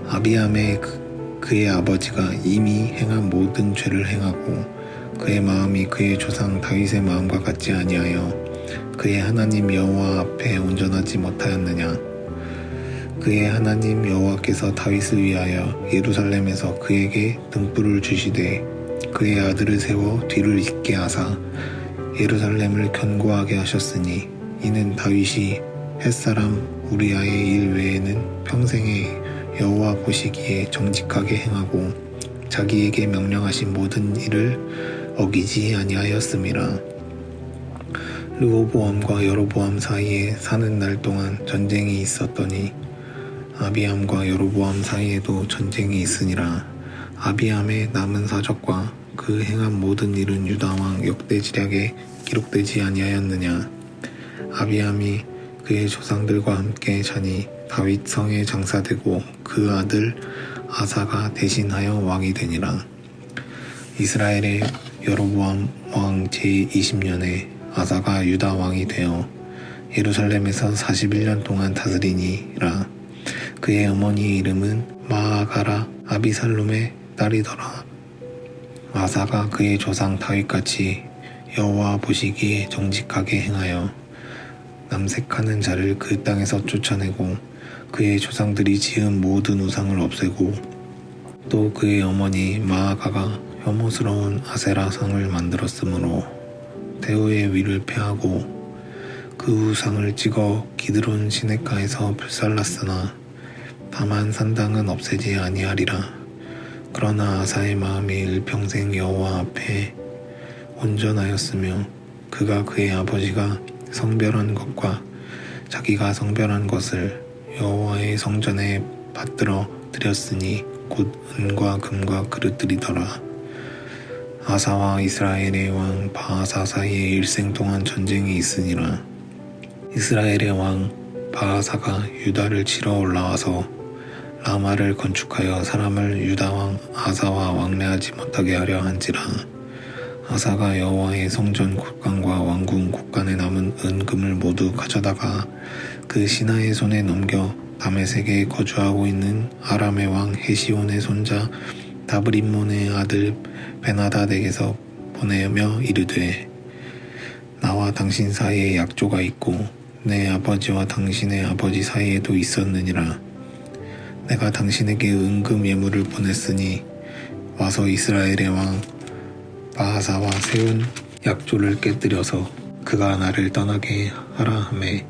아비암의 그의 아버지가 이미 행한 모든 죄를 행하고 그의 마음이 그의 조상 다윗의 마음과 같지 아니하여 그의 하나님 여호와 앞에 온전하지 못하였느냐. 그의 하나님 여호와께서 다윗을 위하여 예루살렘에서 그에게 등불을 주시되 그의 아들을 세워 뒤를 잇게 하사 예루살렘을 견고하게 하셨으니 이는 다윗이 햇사람 우리아의 일 외에는 평생에 여호와 보시기에 정직하게 행하고 자기에게 명령하신 모든 일을 어기지 아니하였음이라. 르호보암과 여로보암 사이에 사는 날 동안 전쟁이 있었더니 아비암과 여로보암 사이에도 전쟁이 있으니라. 아비암의 남은 사적과 그 행한 모든 일은 유다왕 역대지략에 기록되지 아니하였느냐. 아비암이 그의 조상들과 함께 자니 다윗 성에 장사되고 그 아들 아사가 대신하여 왕이 되니라. 이스라엘의 여로보암 왕 제20년에 아사가 유다 왕이 되어 예루살렘에서 41년 동안 다스리니라. 그의 어머니의 이름은 마아가라 아비살롬의 딸이더라. 아사가 그의 조상 다윗같이 여호와 보시기에 정직하게 행하여 남색하는 자를 그 땅에서 쫓아내고 그의 조상들이 지은 모든 우상을 없애고 또 그의 어머니 마아가가 혐오스러운 아세라상을 만들었으므로 대우의 위를 폐하고 그 우상을 찍어 기드론 시내가에서 불살랐으나 다만 산당은 없애지 아니하리라. 그러나 아사의 마음이 일평생 여호와 앞에 온전하였으며 그가 그의 아버지가 성별한 것과 자기가 성별한 것을 여호와의 성전에 받들어 드렸으니 곧 은과 금과 그릇들이더라. 아사와 이스라엘의 왕 바아사 사이에 일생 동안 전쟁이 있으니라. 이스라엘의 왕 바아사가 유다를 치러 올라와서 라마를 건축하여 사람을 유다 왕 아사와 왕래하지 못하게 하려 한지라. 아사가 여호와의 성전 곳간과 왕궁 곳간에 남은 은금을 모두 가져다가 그 신하의 손에 넘겨 다메섹에 거주하고 있는 아람의 왕 헤시온의 손자 다브림몬의 아들 베나다덱에서 보내며 이르되 나와 당신 사이에 약조가 있고 내 아버지와 당신의 아버지 사이에도 있었느니라. 내가 당신에게 은금 예물을 보냈으니 와서 이스라엘의 왕 바하사와 세운 약조를 깨뜨려서 그가 나를 떠나게 하라 하매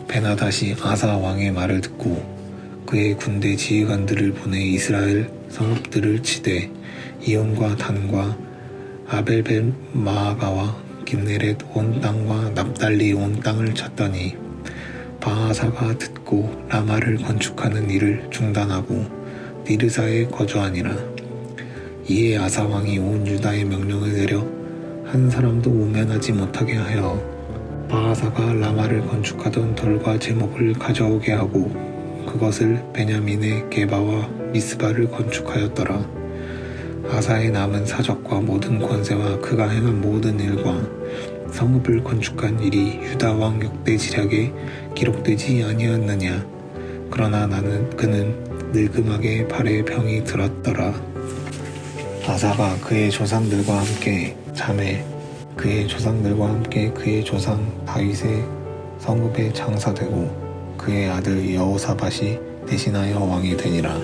베나닷이 아사 왕의 말을 듣고 그의 군대 지휘관들을 보내 이스라엘 성읍들을 치되 이온과 단과 아벨벳 마아가와 김네렛 온 땅과 납달리 온 땅을 쳤더니 바하사가 듣고 라마를 건축하는 일을 중단하고 니르사에 거주하니라. 이에 아사 왕이 온 유다의 명령을 내려 한 사람도 우면하지 못하게 하여 바하사가 라마를 건축하던 돌과 제목을 가져오게 하고 그것을 베냐민의 게바와 미스바를 건축하였더라. 아사의 남은 사적과 모든 권세와 그가 행한 모든 일과 성읍을 건축한 일이 유다 왕 역대 지략에 기록되지 아니었느냐. 그러나 그는 늙음하게 발에 병이 들었더라. 아사가 그의 조상들과 함께 그의 조상 다윗의 성읍에 장사되고 그의 아들 여호사밧이 대신하여 왕이 되니라.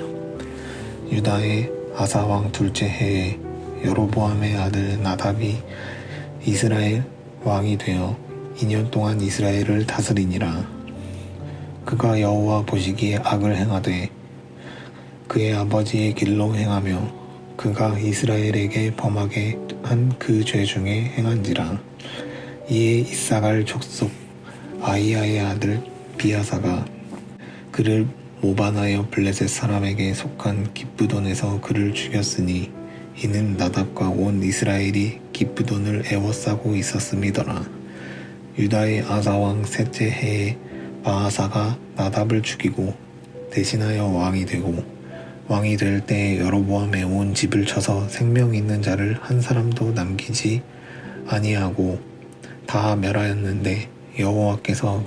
유다의 아사 왕 둘째 해에 여로보암의 아들 나답이 이스라엘 왕이 되어 2년 동안 이스라엘을 다스리니라. 그가 여호와 보시기에 악을 행하되 그의 아버지의 길로 행하며 그가 이스라엘에게 범하게 한 그 죄 중에 행한지라. 이에 이사갈 족속 아이야의 아들 비아사가 그를 모반하여 블레셋 사람에게 속한 기브돈에서 그를 죽였으니 이는 나답과 온 이스라엘이 기브돈을 애워싸고 있었음이더라. 유다의 아사왕 셋째 해에 바하사가 나답을 죽이고 대신하여 왕이 되고 왕이 될 때에 여로보암의 온 집을 쳐서 생명 있는 자를 한 사람도 남기지 아니하고 다 멸하였는데 여호와께서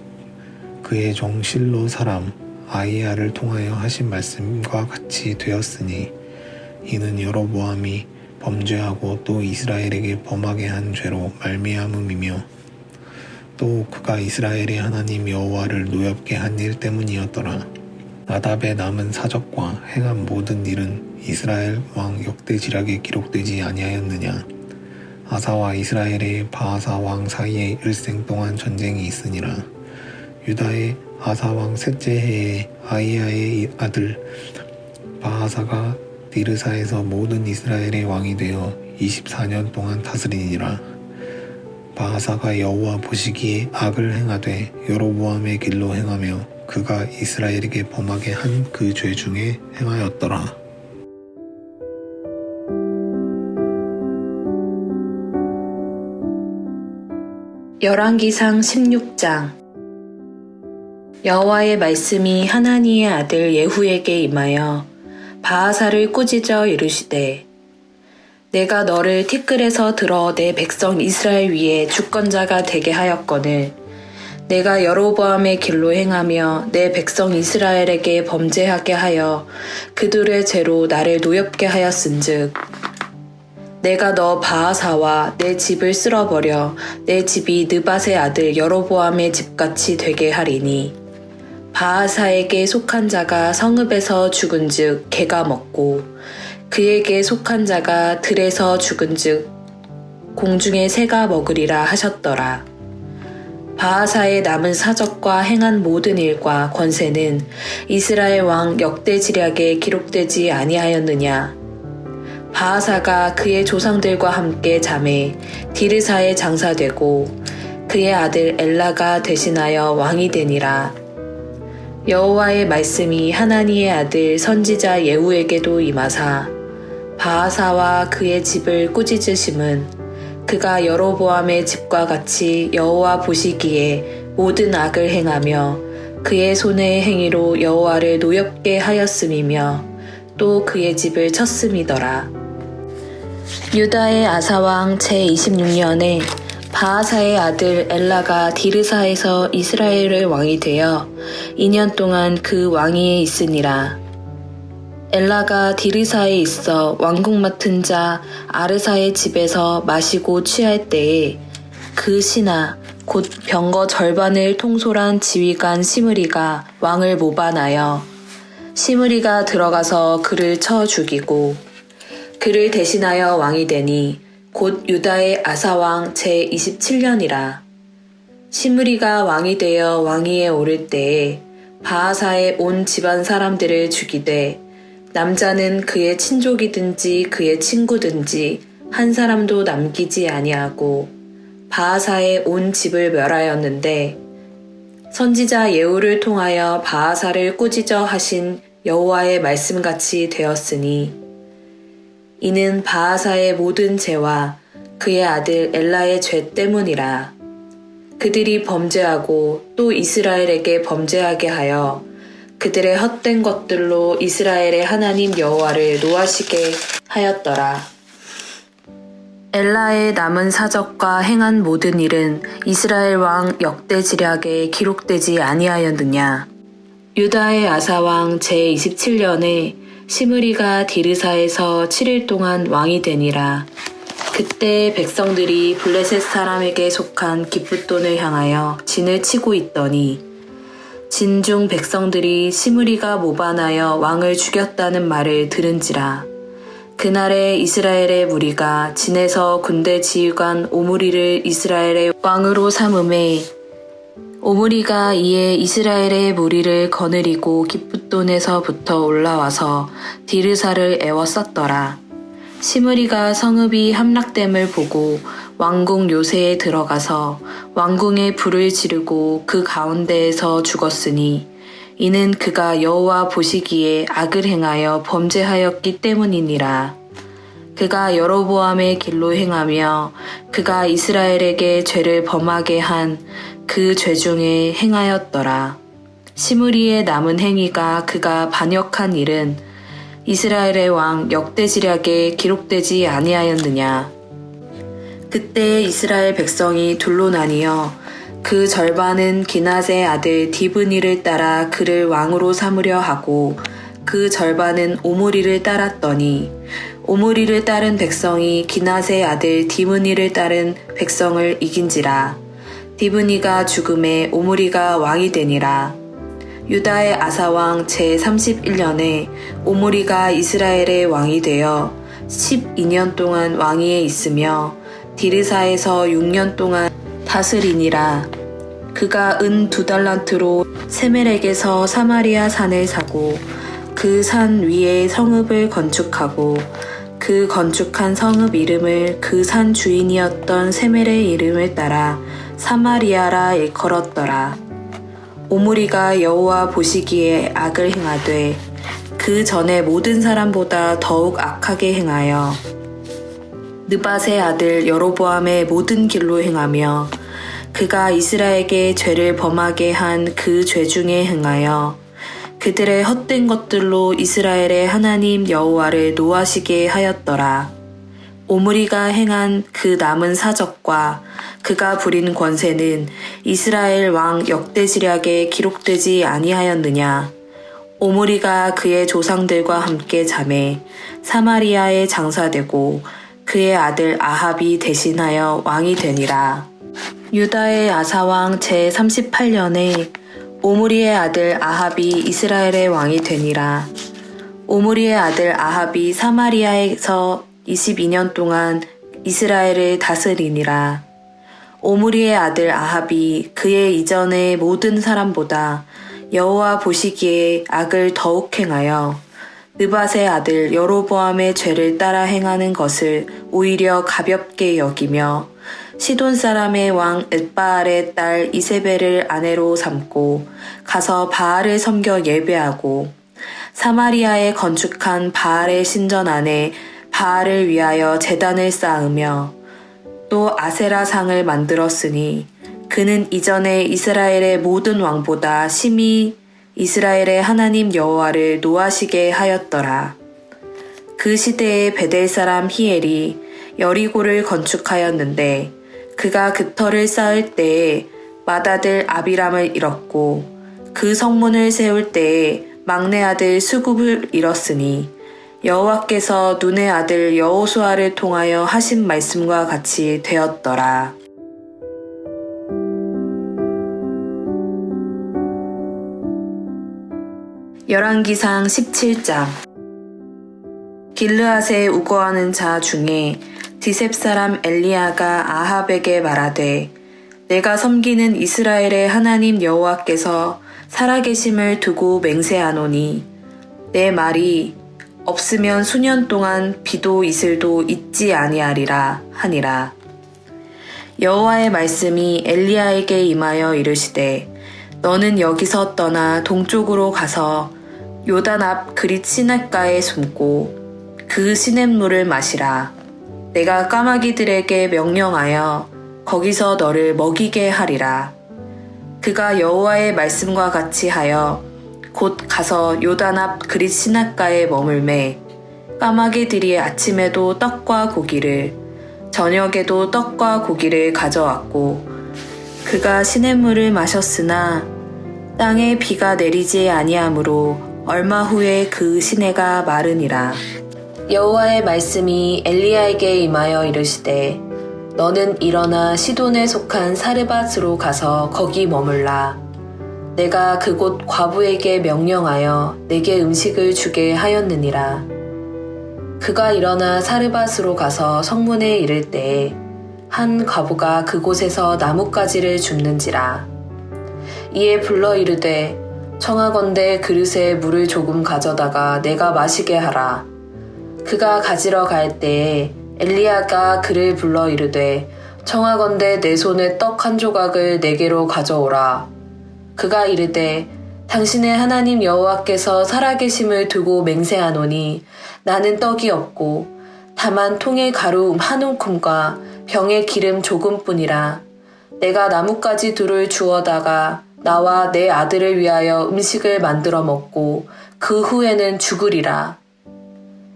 그의 종 실로 사람 아이야를 통하여 하신 말씀과 같이 되었으니 이는 여로보암이 범죄하고 또 이스라엘에게 범하게 한 죄로 말미암음이며 또 그가 이스라엘의 하나님 여호와를 노엽게 한 일 때문이었더라. 나답의 남은 사적과 행한 모든 일은 이스라엘 왕 역대 지략에 기록되지 아니하였느냐. 아사와 이스라엘의 바하사 왕 사이에 일생 동안 전쟁이 있으니라. 유다의 아사 왕 셋째 해에 아이야의 아들 바하사가 디르사에서 모든 이스라엘의 왕이 되어 24년 동안 다스리니라. 바하사가 여호와 보시기에 악을 행하되 여로보암의 길로 행하며 그가 이스라엘에게 범하게 한 그 죄 중에 행하였더라. 열왕기상 16장. 여호와의 말씀이 하나니의 아들 예후에게 임하여 바하사를 꾸짖어 이르시되 내가 너를 티끌에서 들어 내 백성 이스라엘 위에 주권자가 되게 하였거늘 내가 여로보암의 길로 행하며 내 백성 이스라엘에게 범죄하게 하여 그들의 죄로 나를 노엽게 하였은즉 내가 너 바하사와 내 집을 쓸어버려 내 집이 느밧의 아들 여로보암의 집같이 되게 하리니 바하사에게 속한 자가 성읍에서 죽은즉 개가 먹고 그에게 속한 자가 들에서 죽은즉 공중의 새가 먹으리라 하셨더라. 바하사의 남은 사적과 행한 모든 일과 권세는 이스라엘 왕 역대 지략에 기록되지 아니하였느냐. 바하사가 그의 조상들과 함께 잠에 디르사에 장사되고 그의 아들 엘라가 대신하여 왕이 되니라. 여호와의 말씀이 하나니의 아들 선지자 예후에게도 임하사 바하사와 그의 집을 꾸짖으심은 그가 여로보암의 집과 같이 여호와 보시기에 모든 악을 행하며 그의 손의 행위로 여호와를 노엽게 하였음이며 또 그의 집을 쳤음이더라. 유다의 아사왕 제26년에 바하사의 아들 엘라가 디르사에서 이스라엘의 왕이 되어 2년 동안 그 왕위에 있으니라. 엘라가 디르사에 있어 왕국 맡은 자 아르사의 집에서 마시고 취할 때에 그 신하 곧 병거 절반을 통솔한 지휘관 시므리가 왕을 모반하여 시므리가 들어가서 그를 쳐 죽이고 그를 대신하여 왕이 되니 곧 유다의 아사왕 제27년이라. 시므리가 왕이 되어 왕위에 오를 때에 바하사의 온 집안 사람들을 죽이되 남자는 그의 친족이든지 그의 친구든지 한 사람도 남기지 아니하고 바하사의 온 집을 멸하였는데 선지자 예후를 통하여 바하사를 꾸짖어 하신 여호와의 말씀같이 되었으니 이는 바하사의 모든 죄와 그의 아들 엘라의 죄 때문이라. 그들이 범죄하고 또 이스라엘에게 범죄하게 하여 그들의 헛된 것들로 이스라엘의 하나님 여호와를 노하시게 하였더라. 엘라의 남은 사적과 행한 모든 일은 이스라엘 왕 역대지략에 기록되지 아니하였느냐. 유다의 아사왕 제27년에 시므리가 디르사에서 7일 동안 왕이 되니라. 그때 백성들이 블레셋 사람에게 속한 기쁘돈을 향하여 진을 치고 있더니 진중 백성들이 시므리가 모반하여 왕을 죽였다는 말을 들은지라. 그날에 이스라엘의 무리가 진에서 군대 지휘관 오므리를 이스라엘의 왕으로 삼음에 오므리가 이에 이스라엘의 무리를 거느리고 기쁘돈에서부터 올라와서 디르사를 애워쌌더라. 시므리가 성읍이 함락됨을 보고 왕궁 요새에 들어가서 왕궁에 불을 지르고 그 가운데에서 죽었으니 이는 그가 여호와 보시기에 악을 행하여 범죄하였기 때문이니라. 그가 여로보암의 길로 행하며 그가 이스라엘에게 죄를 범하게 한 그 죄 중에 행하였더라. 시므리의 남은 행위가 그가 반역한 일은 이스라엘의 왕 역대지략에 기록되지 아니하였느냐. 그때 이스라엘 백성이 둘로 나뉘어 그 절반은 기낫의 아들 디브니를 따라 그를 왕으로 삼으려 하고 그 절반은 오므리를 따랐더니 오므리를 따른 백성이 기낫의 아들 디브니를 따른 백성을 이긴지라. 디브니가 죽음에 오므리가 왕이 되니라. 유다의 아사왕 제31년에 오므리가 이스라엘의 왕이 되어 12년 동안 왕위에 있으며 디르사에서 6년 동안 다스리니라. 그가 은 2달란트로 세멜에게서 사마리아 산을 사고 그 산 위에 성읍을 건축하고 그 건축한 성읍 이름을 그 산 주인이었던 세멜의 이름을 따라 사마리아라 일컬었더라. 오므리가 여호와 보시기에 악을 행하되 그 전에 모든 사람보다 더욱 악하게 행하여 느밧의 아들 여로보암의 모든 길로 행하며 그가 이스라엘에게 죄를 범하게 한 그 죄 중에 행하여 그들의 헛된 것들로 이스라엘의 하나님 여호와를 노하시게 하였더라. 오므리가 행한 그 남은 사적과 그가 부린 권세는 이스라엘 왕 역대지략에 기록되지 아니하였느냐. 오므리가 그의 조상들과 함께 잠에 사마리아에 장사되고 그의 아들 아합이 대신하여 왕이 되니라. 유다의 아사왕 제38년에 오므리의 아들 아합이 이스라엘의 왕이 되니라. 오므리의 아들 아합이 사마리아에서 22년 동안 이스라엘을 다스리니라. 오므리의 아들 아합이 그의 이전의 모든 사람보다 여호와 보시기에 악을 더욱 행하여 느밧의 아들 여로보암의 죄를 따라 행하는 것을 오히려 가볍게 여기며 시돈 사람의 왕 엣바알의 딸 이세벨을 아내로 삼고 가서 바알을 섬겨 예배하고 사마리아에 건축한 바알의 신전 안에 바알을 위하여 제단을 쌓으며 또 아세라상을 만들었으니 그는 이전에 이스라엘의 모든 왕보다 심히 이스라엘의 하나님 여호와를 노하시게 하였더라. 그 시대에 베델 사람 히엘이 여리고를 건축하였는데 그가 그 터를 쌓을 때에 맏아들 아비람을 잃었고 그 성문을 세울 때에 막내 아들 수굽을 잃었으니 여호와께서 눈의 아들 여호수아를 통하여 하신 말씀과 같이 되었더라. 열왕기상 17장. 길르앗에 우거하는 자 중에 디셉 사람 엘리야가 아합에게 말하되 내가 섬기는 이스라엘의 하나님 여호와께서 살아계심을 두고 맹세하노니 내 말이 없으면 수년 동안 비도 이슬도 있지 아니하리라 하니라. 여호와의 말씀이 엘리야에게 임하여 이르시되 너는 여기서 떠나 동쪽으로 가서 요단 앞 그릿 시냇가에 숨고 그 시냇물을 마시라. 내가 까마귀들에게 명령하여 거기서 너를 먹이게 하리라. 그가 여호와의 말씀과 같이 하여 곧 가서 요단 앞 그릿 시냇가에 머물매 까마귀들이 아침에도 떡과 고기를 저녁에도 떡과 고기를 가져왔고 그가 시냇물을 마셨으나 땅에 비가 내리지 아니하므로 얼마 후에 그 시내가 마르니라. 여호와의 말씀이 엘리야에게 임하여 이르시되 너는 일어나 시돈에 속한 사르밧으로 가서 거기 머물라. 내가 그곳 과부에게 명령하여 내게 음식을 주게 하였느니라. 그가 일어나 사르밧으로 가서 성문에 이를 때에 한 과부가 그곳에서 나뭇가지를 줍는지라. 이에 불러 이르되 청하건대 그릇에 물을 조금 가져다가 내가 마시게 하라. 그가 가지러 갈 때에 엘리야가 그를 불러 이르되 청하건대 내 손에 떡 한 조각을 내게로 가져오라. 그가 이르되 당신의 하나님 여호와께서 살아계심을 두고 맹세하노니 나는 떡이 없고 다만 통에 가루 한 움큼과 병에 기름 조금뿐이라. 내가 나뭇가지 둘을 주워다가 나와 내 아들을 위하여 음식을 만들어 먹고 그 후에는 죽으리라.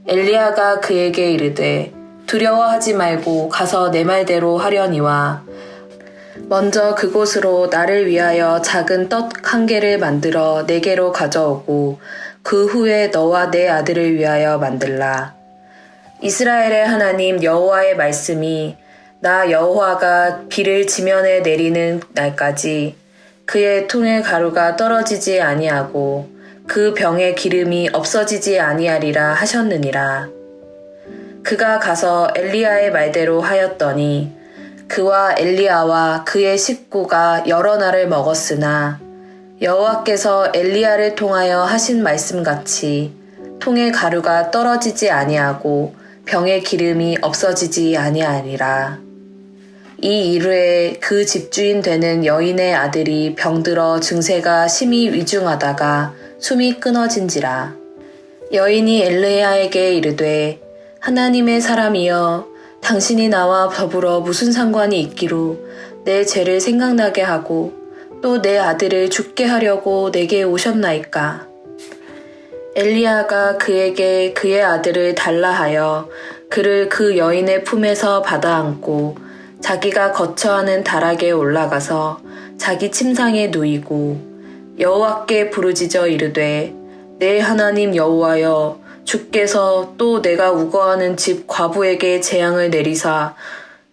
엘리야가 그에게 이르되 두려워하지 말고 가서 내 말대로 하려니와 먼저 그곳으로 나를 위하여 작은 떡 한 개를 만들어 내게로 가져오고 그 후에 너와 내 아들을 위하여 만들라. 이스라엘의 하나님 여호와의 말씀이 나 여호와가 비를 지면에 내리는 날까지 그의 통의 가루가 떨어지지 아니하고 그 병의 기름이 없어지지 아니하리라 하셨느니라. 그가 가서 엘리야의 말대로 하였더니 그와 엘리야와 그의 식구가 여러 날을 먹었으나 여호와께서 엘리야를 통하여 하신 말씀같이 통의 가루가 떨어지지 아니하고 병의 기름이 없어지지 아니하리라. 이 이르에 그 집주인 되는 여인의 아들이 병들어 증세가 심히 위중하다가 숨이 끊어진지라. 여인이 엘리야에게 이르되 하나님의 사람이여 당신이 나와 더불어 무슨 상관이 있기로 내 죄를 생각나게 하고 또 내 아들을 죽게 하려고 내게 오셨나이까. 엘리야가 그에게 그의 아들을 달라 하여 그를 그 여인의 품에서 받아 안고 자기가 거처하는 다락에 올라가서 자기 침상에 누이고 여호와께 부르짖어 이르되 내 하나님 여호와여 주께서 또 내가 우거하는 집 과부에게 재앙을 내리사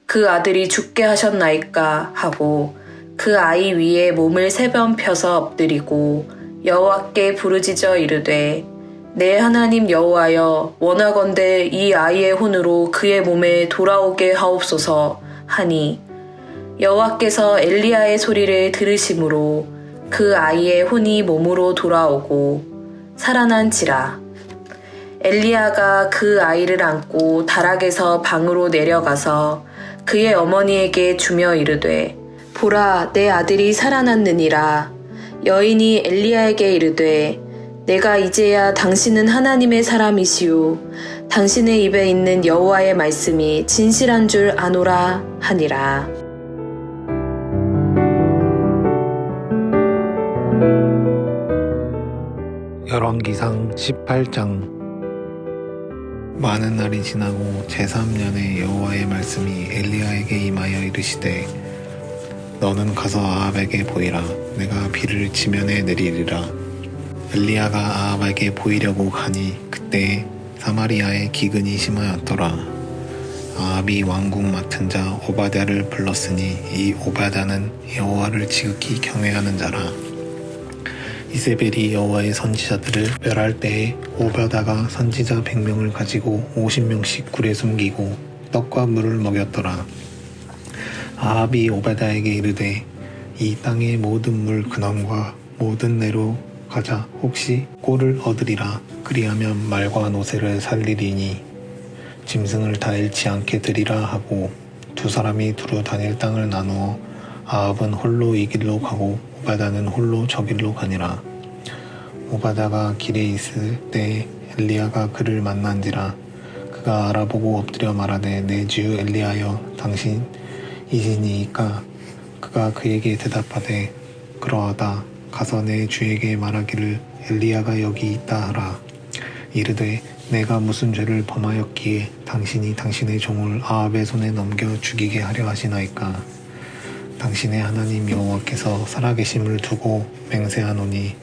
그 아들이 죽게 하셨나이까 하고 그 아이 위에 몸을 3번 펴서 엎드리고 여호와께 부르짖어 이르되 내 하나님 여호와여 원하건대 이 아이의 혼으로 그의 몸에 돌아오게 하옵소서 하니 여호와께서 엘리야의 소리를 들으심으로 그 아이의 혼이 몸으로 돌아오고 살아난지라. 엘리야가 그 아이를 안고 다락에서 방으로 내려가서 그의 어머니에게 주며 이르되 보라 내 아들이 살아났느니라. 여인이 엘리야에게 이르되 내가 이제야 당신은 하나님의 사람이시오 당신의 입에 있는 여호와의 말씀이 진실한 줄 아노라 하니라. 열왕기상 18장. 많은 날이 지나고 제3년에 여호와의 말씀이 엘리야에게 임하여 이르시되 너는 가서 아합에게 보이라. 내가 비를 지면에 내리리라. 엘리야가 아합에게 보이려고 가니 그때 사마리아에 기근이 심하였더라. 아합이 왕궁 맡은 자 오바댜를 불렀으니 이 오바댜는 여호와를 지극히 경외하는 자라. 이세벨이 여호와의 선지자들을 멸할 때에 오바댜가 선지자 100명을 가지고 50명씩 굴에 숨기고 떡과 물을 먹였더라. 아합이 오바댜에게 이르되 이 땅의 모든 물 근원과 모든 내로 가자. 혹시 꼴을 얻으리라. 그리하면 말과 노새를 살리리니 짐승을 다 잃지 않게 되리라 하고 두 사람이 두루 다닐 땅을 나누어 아합은 홀로 이 길로 가고 오바댜는 홀로 저 길로 가니라. 오바댜가 길에 있을 때 엘리야가 그를 만난지라. 그가 알아보고 엎드려 말하되 내 주 엘리야여 당신 이시니까 그가 그에게 대답하되 그러하다. 가서 내 주에게 말하기를 엘리야가 여기 있다 하라. 이르되 내가 무슨 죄를 범하였기에 당신이 당신의 종을 아합의 손에 넘겨 죽이게 하려 하시나이까. 당신의 하나님 여호와께서 살아계심을 두고 맹세하노니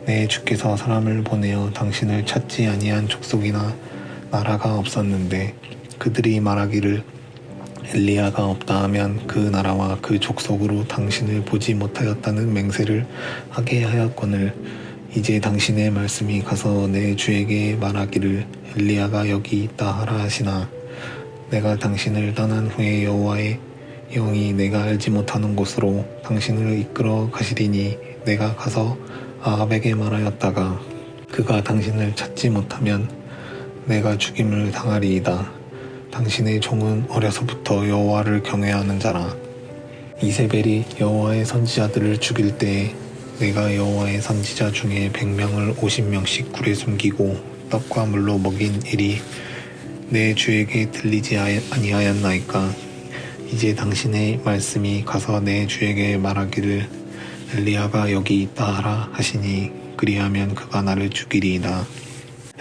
내 주께서 사람을 보내어 당신을 찾지 아니한 족속이나 나라가 없었는데 그들이 말하기를 엘리야가 없다 하면 그 나라와 그 족속으로 당신을 보지 못하였다는 맹세를 하게 하였거늘 이제 당신의 말씀이 가서 내 주에게 말하기를 엘리야가 여기 있다 하라 하시나 내가 당신을 떠난 후에 여호와의 영이 내가 알지 못하는 곳으로 당신을 이끌어 가시리니 내가 가서 아합에게 말하였다가 그가 당신을 찾지 못하면 내가 죽임을 당하리이다. 당신의 종은 어려서부터 여호와를 경외하는 자라. 이세벨이 여호와의 선지자들을 죽일 때에 내가 여호와의 선지자 중에 100명을 50명씩 굴에 숨기고 떡과 물로 먹인 일이 내 주에게 들리지 아니하였나이까. 이제 당신의 말씀이 가서 내 주에게 말하기를 엘리야가 여기 있다 하라 하시니 그리하면 그가 나를 죽이리이다.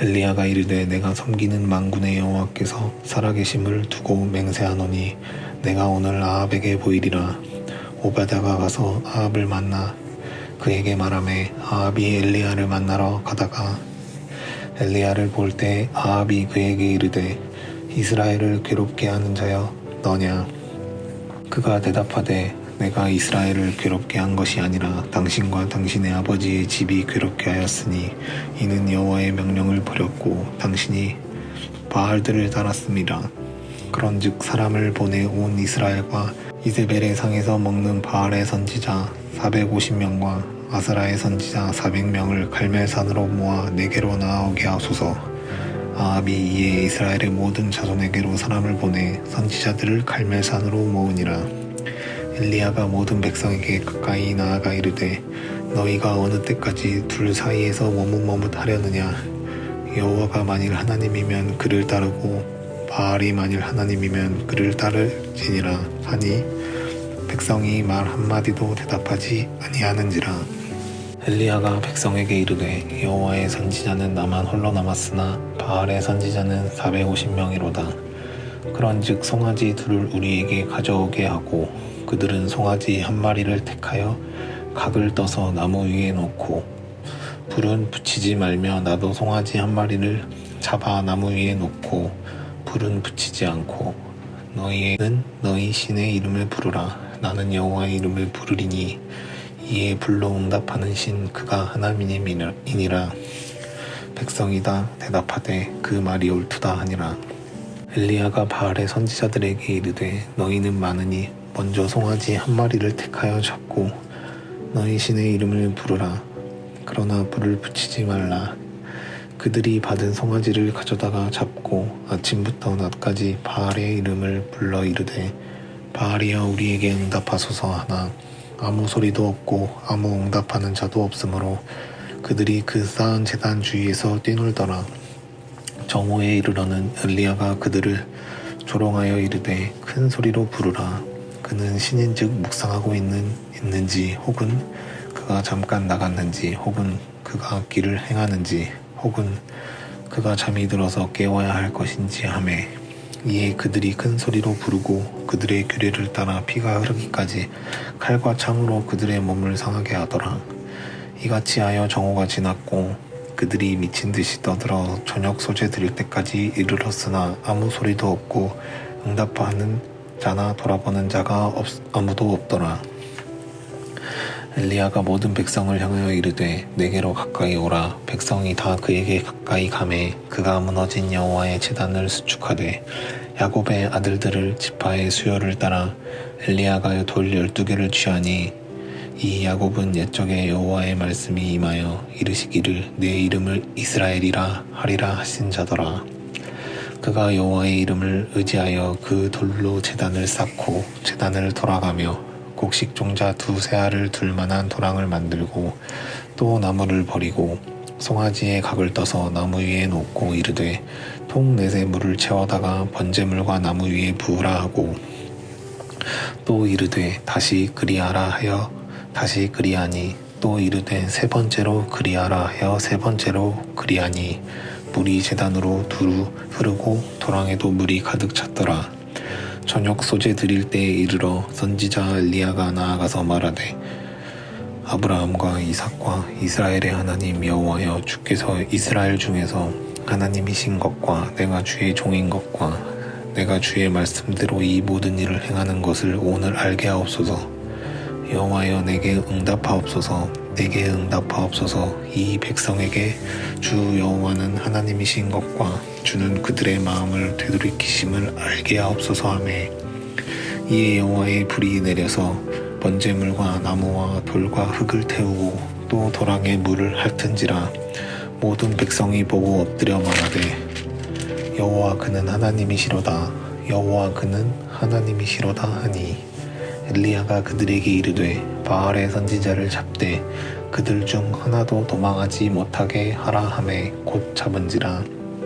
엘리야가 이르되 내가 섬기는 만군의 여호와께서 살아계심을 두고 맹세하노니 내가 오늘 아합에게 보이리라. 오바댜가 가서 아합을 만나 그에게 말하매 아합이 엘리야를 만나러 가다가 엘리야를 볼 때 아합이 그에게 이르되 이스라엘을 괴롭게 하는 자여 너냐. 그가 대답하되 내가 이스라엘을 괴롭게 한 것이 아니라 당신과 당신의 아버지의 집이 괴롭게 하였으니 이는 여호와의 명령을 버렸고 당신이 바알들을 따랐음이라. 그런즉 사람을 보내 온 이스라엘과 이세벨의 상에서 먹는 바알의 선지자 450명과 아스라의 선지자 400명을 갈멜산으로 모아 내게로 나아오게 하소서. 아합이 이에 이스라엘의 모든 자손에게로 사람을 보내 선지자들을 갈멜산으로 모으니라. 엘리야가 모든 백성에게 가까이 나아가 이르되 너희가 어느 때까지 둘 사이에서 머뭇머뭇하려느냐. 여호와가 만일 하나님이면 그를 따르고 바알이 만일 하나님이면 그를 따를지니라 하니 백성이 말 한마디도 대답하지 아니하는지라. 엘리야가 백성에게 이르되 여호와의 선지자는 나만 홀로 남았으나 바알의 선지자는 450명이로다. 그런즉 송아지 둘을 우리에게 가져오게 하고 그들은 송아지 한 마리를 택하여 각을 떠서 나무 위에 놓고 불은 붙이지 말며 나도 송아지 한 마리를 잡아 나무 위에 놓고 불은 붙이지 않고 너희는 너희 신의 이름을 부르라. 나는 여호와의 이름을 부르리니 이에 불로 응답하는 신 그가 하나님이니라. 백성이 다 대답하되 그 말이 옳도다 하니라. 엘리야가 바알의 선지자들에게 이르되 너희는 많으니 먼저 송아지 한 마리를 택하여 잡고 너희 신의 이름을 부르라. 그러나 불을 붙이지 말라. 그들이 받은 송아지를 가져다가 잡고 아침부터 낮까지 바알의 이름을 불러 이르되 바알이여 우리에게 응답하소서 하나 아무 소리도 없고 아무 응답하는 자도 없으므로 그들이 그 쌓은 제단 주위에서 뛰놀더라. 정오에 이르러는 엘리야가 그들을 조롱하여 이르되 큰 소리로 부르라. 그는 신인즉 묵상하고 있는지 혹은 그가 잠깐 나갔는지 혹은 그가 길을 행하는지 혹은 그가 잠이 들어서 깨워야 할 것인지 하매 이에 그들이 큰 소리로 부르고 그들의 규례를 따라 피가 흐르기까지 칼과 창으로 그들의 몸을 상하게 하더라. 이같이 하여 정오가 지났고 그들이 미친 듯이 떠들어 저녁 소재 드릴 때까지 이르렀으나 아무 소리도 없고 응답하는 자나 돌아보는 자가 아무도 없더라. 엘리야가 모든 백성을 향하여 이르되 내게로 가까이 오라. 백성이 다 그에게 가까이 가매 그가 무너진 여호와의 제단을 수축하되 야곱의 아들들을 지파의 수요를 따라 엘리야가 돌 12개를 취하니 이 야곱은 옛적에 여호와의 말씀이 임하여 이르시기를 내 이름을 이스라엘이라 하리라 하신 자더라. 그가 여호와의 이름을 의지하여 그 돌로 제단을 쌓고 제단을 돌아가며 곡식 종자 2 알을 둘 만한 도랑을 만들고 또 나무를 버리고 송아지의 각을 떠서 나무 위에 놓고 이르되 통 넷에 물을 채워다가 번제물과 나무 위에 부으라 하고 또 이르되 다시 그리하라 하여 다시 그리하니 또 이르되 세 번째로 그리하라 하여 세 번째로 그리하니 물이 제단으로 두루 흐르고 도랑에도 물이 가득 찼더라. 저녁 소재 드릴 때에 이르러 선지자 엘리야가 나아가서 말하되 아브라함과 이삭과 이스라엘의 하나님 여호와여 주께서 이스라엘 중에서 하나님이신 것과 내가 주의 종인 것과 내가 주의 말씀대로 이 모든 일을 행하는 것을 오늘 알게 하옵소서. 여호와여 내게 응답하옵소서. 내게 응답하옵소서. 이 백성에게 주 여호와는 하나님이신 것과 주는 그들의 마음을 되돌이키심을 알게 하옵소서 하며 이에 여호와의 불이 내려서 번제물과 나무와 돌과 흙을 태우고 또 도랑에 물을 핥은지라 모든 백성이 보고 엎드려 말하되 여호와 그는 하나님이시로다. 여호와 그는 하나님이시로다 하니 엘리야가 그들에게 이르되 바알의 선지자를 잡되 그들 중 하나도 도망하지 못하게 하라 하매 곧 잡은지라.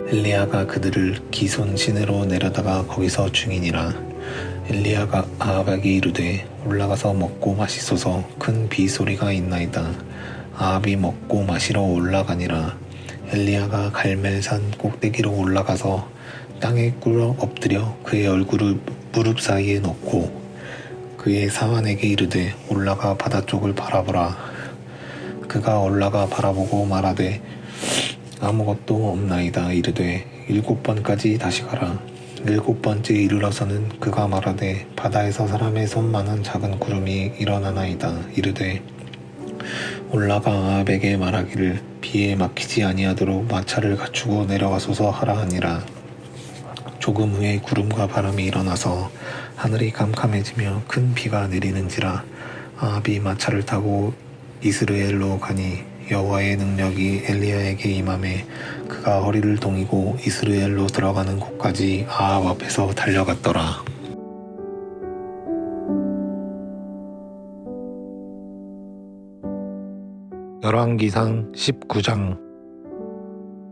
엘리야가 그들을 기손 시내로 내려다가 거기서 중이니라. 엘리야가 아합에게 이르되 올라가서 먹고 마시소서. 큰 비소리가 있나이다. 아합이 먹고 마시러 올라가니라. 엘리야가 갈멜산 꼭대기로 올라가서 땅에 꿇어 엎드려 그의 얼굴을 무릎 사이에 넣고 그의 사환에게 이르되 올라가 바다 쪽을 바라보라. 그가 올라가 바라보고 말하되 아무것도 없나이다. 이르되 7번까지 다시 가라. 7번째 이르러서는 그가 말하되 바다에서 사람의 손만한 작은 구름이 일어나나이다. 이르되 올라가 아합에게 말하기를 비에 막히지 아니하도록 마차를 갖추고 내려가소서 하라 하니라. 조금 후에 구름과 바람이 일어나서 하늘이 캄캄해지며 큰 비가 내리는지라. 아합이 마차를 타고 이스르엘로 가니 여호와의 능력이 엘리야에게 임하매 그가 허리를 동이고 이스르엘로 들어가는 곳까지 아합 앞에서 달려갔더라. 열왕기상 19장.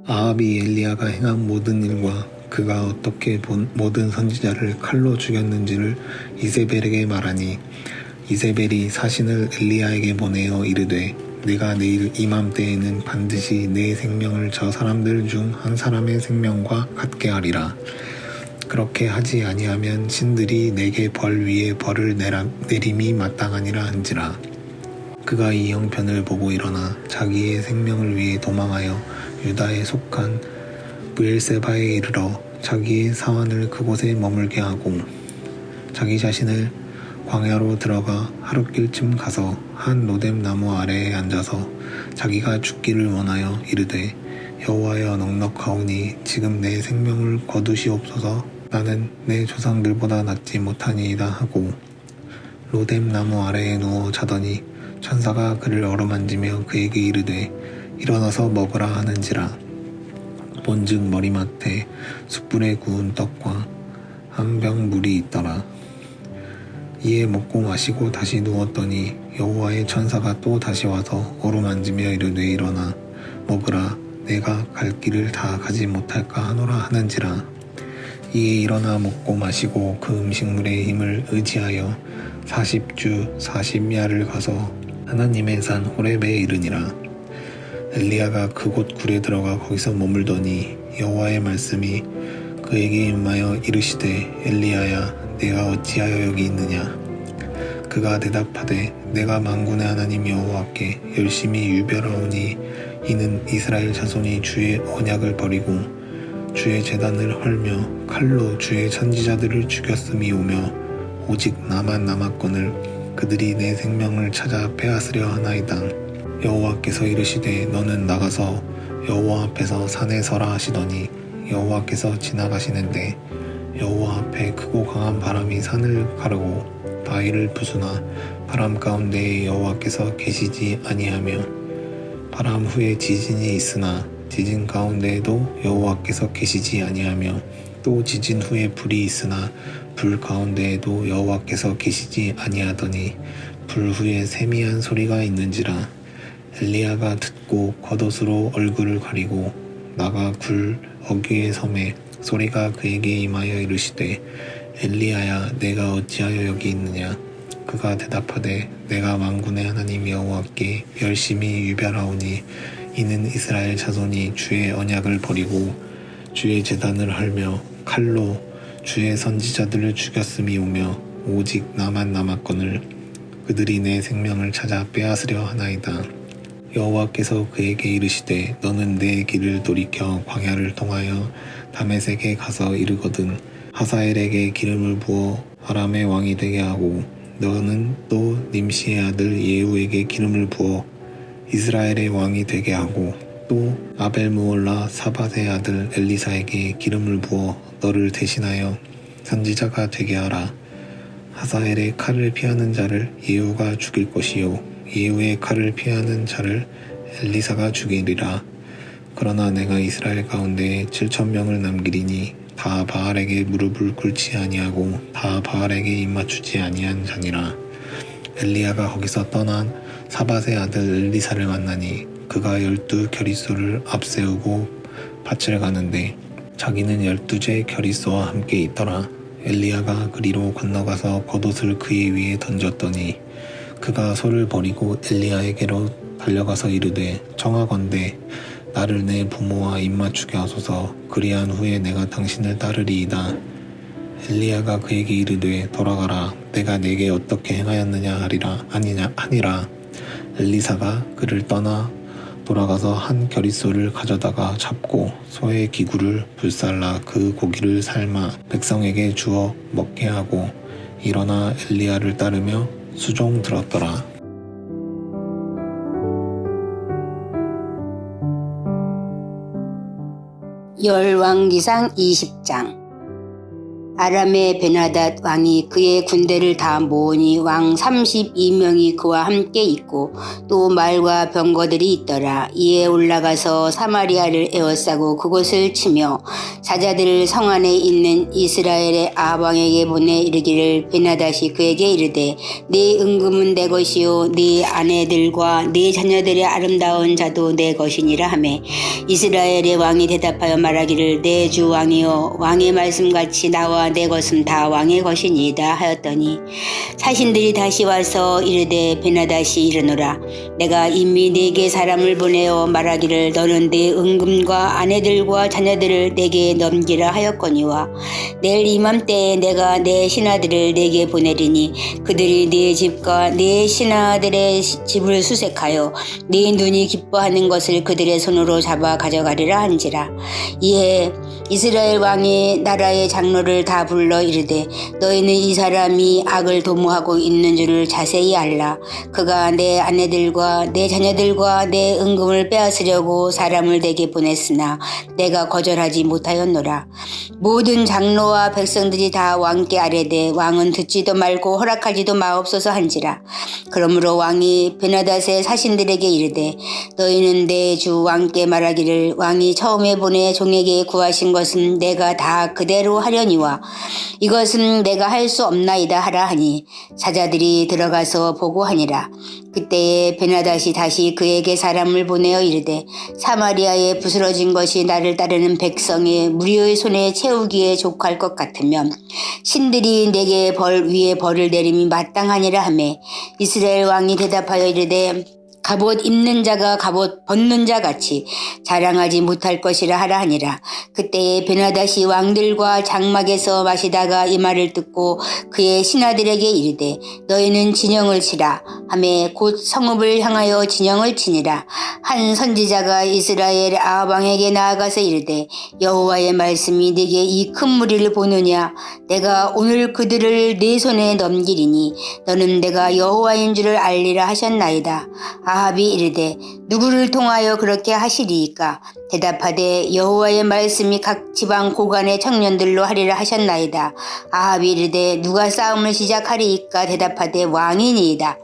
아합이 엘리야가 행한 모든 일과 그가 어떻게 모든 선지자를 칼로 죽였는지를 이세벨에게 말하니 이세벨이 사신을 엘리야에게 보내어 이르되 내가 내일 이맘때에는 반드시 내 생명을 저 사람들 중 한 사람의 생명과 같게 하리라. 그렇게 하지 아니하면 신들이 내게 벌 위에 벌을 내림이 마땅하니라 한지라. 그가 이 형편을 보고 일어나 자기의 생명을 위해 도망하여 유다에 속한 브엘세바에 이르러 자기의 사환을 그곳에 머물게 하고 자기 자신을 광야로 들어가 하룻길쯤 가서 한 로뎀 나무 아래에 앉아서 자기가 죽기를 원하여 이르되 여호와여 넉넉하오니 지금 내 생명을 거두시옵소서. 나는 내 조상들보다 낫지 못하니이다 하고 로뎀 나무 아래에 누워 자더니 천사가 그를 어루만지며 그에게 이르되 일어나서 먹으라 하는지라. 본즉 머리맡에 숯불에 구운 떡과 한 병 물이 있더라. 이에 먹고 마시고 다시 누웠더니 여호와의 천사가 또 다시 와서 어루만지며 이르되 일어나 먹으라. 내가 갈 길을 다 가지 못할까 하노라 하는지라. 이에 일어나 먹고 마시고 그 음식물의 힘을 의지하여 40주 40야를 가서 하나님의 산 호렙에 이르니라. 엘리야가 그곳 굴에 들어가 거기서 머물더니 여호와의 말씀이 그에게 임하여 이르시되 엘리야야 내가 어찌하여 여기 있느냐. 그가 대답하되 내가 만군의 하나님 여호와께 열심히 유별하오니 이는 이스라엘 자손이 주의 언약을 버리고 주의 제단을 헐며 칼로 주의 선지자들을 죽였음이 오며 오직 나만 남았거늘 그들이 내 생명을 찾아 빼앗으려 하나이다. 여호와께서 이르시되 너는 나가서 여호와 앞에서 산에 서라 하시더니 여호와께서 지나가시는데 여호와 앞에 크고 강한 바람이 산을 가르고 바위를 부수나 바람 가운데에 여호와께서 계시지 아니하며 바람 후에 지진이 있으나 지진 가운데에도 여호와께서 계시지 아니하며 또 지진 후에 불이 있으나 불 가운데에도 여호와께서 계시지 아니하더니 불 후에 세미한 소리가 있는지라. 엘리야가 듣고 겉옷으로 얼굴을 가리고 나가 굴 어귀의 섬에 소리가 그에게 임하여 이르시되 엘리야야 내가 어찌하여 여기 있느냐. 그가 대답하되 내가 만군의 하나님 여호와께 열심히 유별하오니 이는 이스라엘 자손이 주의 언약을 버리고 주의 제단을 헐며 칼로 주의 선지자들을 죽였음이오며 오직 나만 남았거늘 그들이 내 생명을 찾아 빼앗으려 하나이다. 여호와께서 그에게 이르시되 너는 내 길을 돌이켜 광야를 통하여 다메섹에 가서 이르거든 하사엘에게 기름을 부어 아람의 왕이 되게 하고 너는 또 님시의 아들 예후에게 기름을 부어 이스라엘의 왕이 되게 하고 또 아벨무올라 사밧의 아들 엘리사에게 기름을 부어 너를 대신하여 선지자가 되게 하라. 하사엘의 칼을 피하는 자를 예후가 죽일 것이요 예후의 칼을 피하는 자를 엘리사가 죽이리라. 그러나 내가 이스라엘 가운데 7,000명을 남기리니 다 바알에게 무릎을 꿇지 아니하고 다 바알에게 입맞추지 아니한 자니라. 엘리야가 거기서 떠난 사밧의 아들 엘리사를 만나니 그가 12겨리소를 앞세우고 밭을 가는데 자기는 12제 겨리소와 함께 있더라. 엘리야가 그리로 건너가서 겉옷을 그의 위에 던졌더니 그가 소를 버리고 엘리야에게로 달려가서 이르되 청하건대 나를 내 부모와 입맞추게 하소서. 그리한 후에 내가 당신을 따르리이다. 엘리야가 그에게 이르되 돌아가라. 내가 내게 어떻게 행하였느냐 하니라. 엘리사가 그를 떠나 돌아가서 한 겨리소를 가져다가 잡고 소의 기구를 불살라 그 고기를 삶아 백성에게 주어 먹게 하고 일어나 엘리야를 따르며 수종 들었더라. 열왕기상 20장. 아람의 베나닷 왕이 그의 군대를 다 모으니 왕 32명이 그와 함께 있고 또 말과 병거들이 있더라. 이에 올라가서 사마리아를 에워싸고 그곳을 치며 사자들을 성 안에 있는 이스라엘의 아방에게 보내 이르기를 베나닷이 그에게 이르되 네 은금은 내 것이요 네 아내들과 네 자녀들의 아름다운 자도 내 것이니라 하매 이스라엘의 왕이 대답하여 말하기를 내 주 왕이여 왕의 말씀같이 나와 내 것은 다 왕의 것이니이다 하였더니 사신들이 다시 와서 이르되 베나닷이 이르노라. 내가 이미 네게 사람을 보내어 말하기를 너는 네 은금과 아내들과 자녀들을 내게 넘기라 하였거니와 내일 이맘때에 내가 내 신하들을 내게 보내리니 그들이 네 집과 네 신하들의 집을 수색하여 네 눈이 기뻐하는 것을 그들의 손으로 잡아 가져가리라 한지라. 이에 이스라엘 왕이 나라의 장로를 다 불러 이르되 너희는 이 사람이 악을 도모하고 있는 줄을 자세히 알라. 그가 내 아내들과 내 자녀들과 내 은금을 빼앗으려고 사람을 내게 보냈으나 내가 거절하지 못하였노라. 모든 장로와 백성들이 다 왕께 아뢰되 왕은 듣지도 말고 허락하지도 마옵소서 한지라. 그러므로 왕이 베나닷의 사신들에게 이르되 너희는 내 주 왕께 말하기를 왕이 처음에 보내 종에게 구하신 것은 내가 다 그대로 하려니와 이것은 내가 할 수 없나이다 하라 하니 사자들이 들어가서 보고하니라. 그때에 베나닷이 다시 그에게 사람을 보내어 이르되 사마리아에 부스러진 것이 나를 따르는 백성의 무리의 손에 채우기에 족할 것 같으면 신들이 내게 벌 위에 벌을 내림이 마땅하니라 하매 이스라엘 왕이 대답하여 이르되 갑옷 입는 자가 갑옷 벗는 자 같이 자랑하지 못할 것이라 하라 하니라. 그때에 베나닷이 왕들과 장막에서 마시다가 이 말을 듣고 그의 신하들에게 이르되 너희는 진영을 치라 하매 곧 성읍을 향하여 진영을 치니라. 한 선지자가 이스라엘 아방에게 나아가서 이르되 여호와의 말씀이 네게 이 큰 무리를 보느냐. 내가 오늘 그들을 네 손에 넘기리니 너는 내가 여호와인 줄을 알리라 하셨나이다. 아합이 이르되 누구를 통하여 그렇게 하시리이까. 대답하되 여호와의 말씀이 각 지방 고관의 청년들로 하리라 하셨나이다. 아합이 이르되 누가 싸움을 시작하리이까. 대답하되 왕이니이다.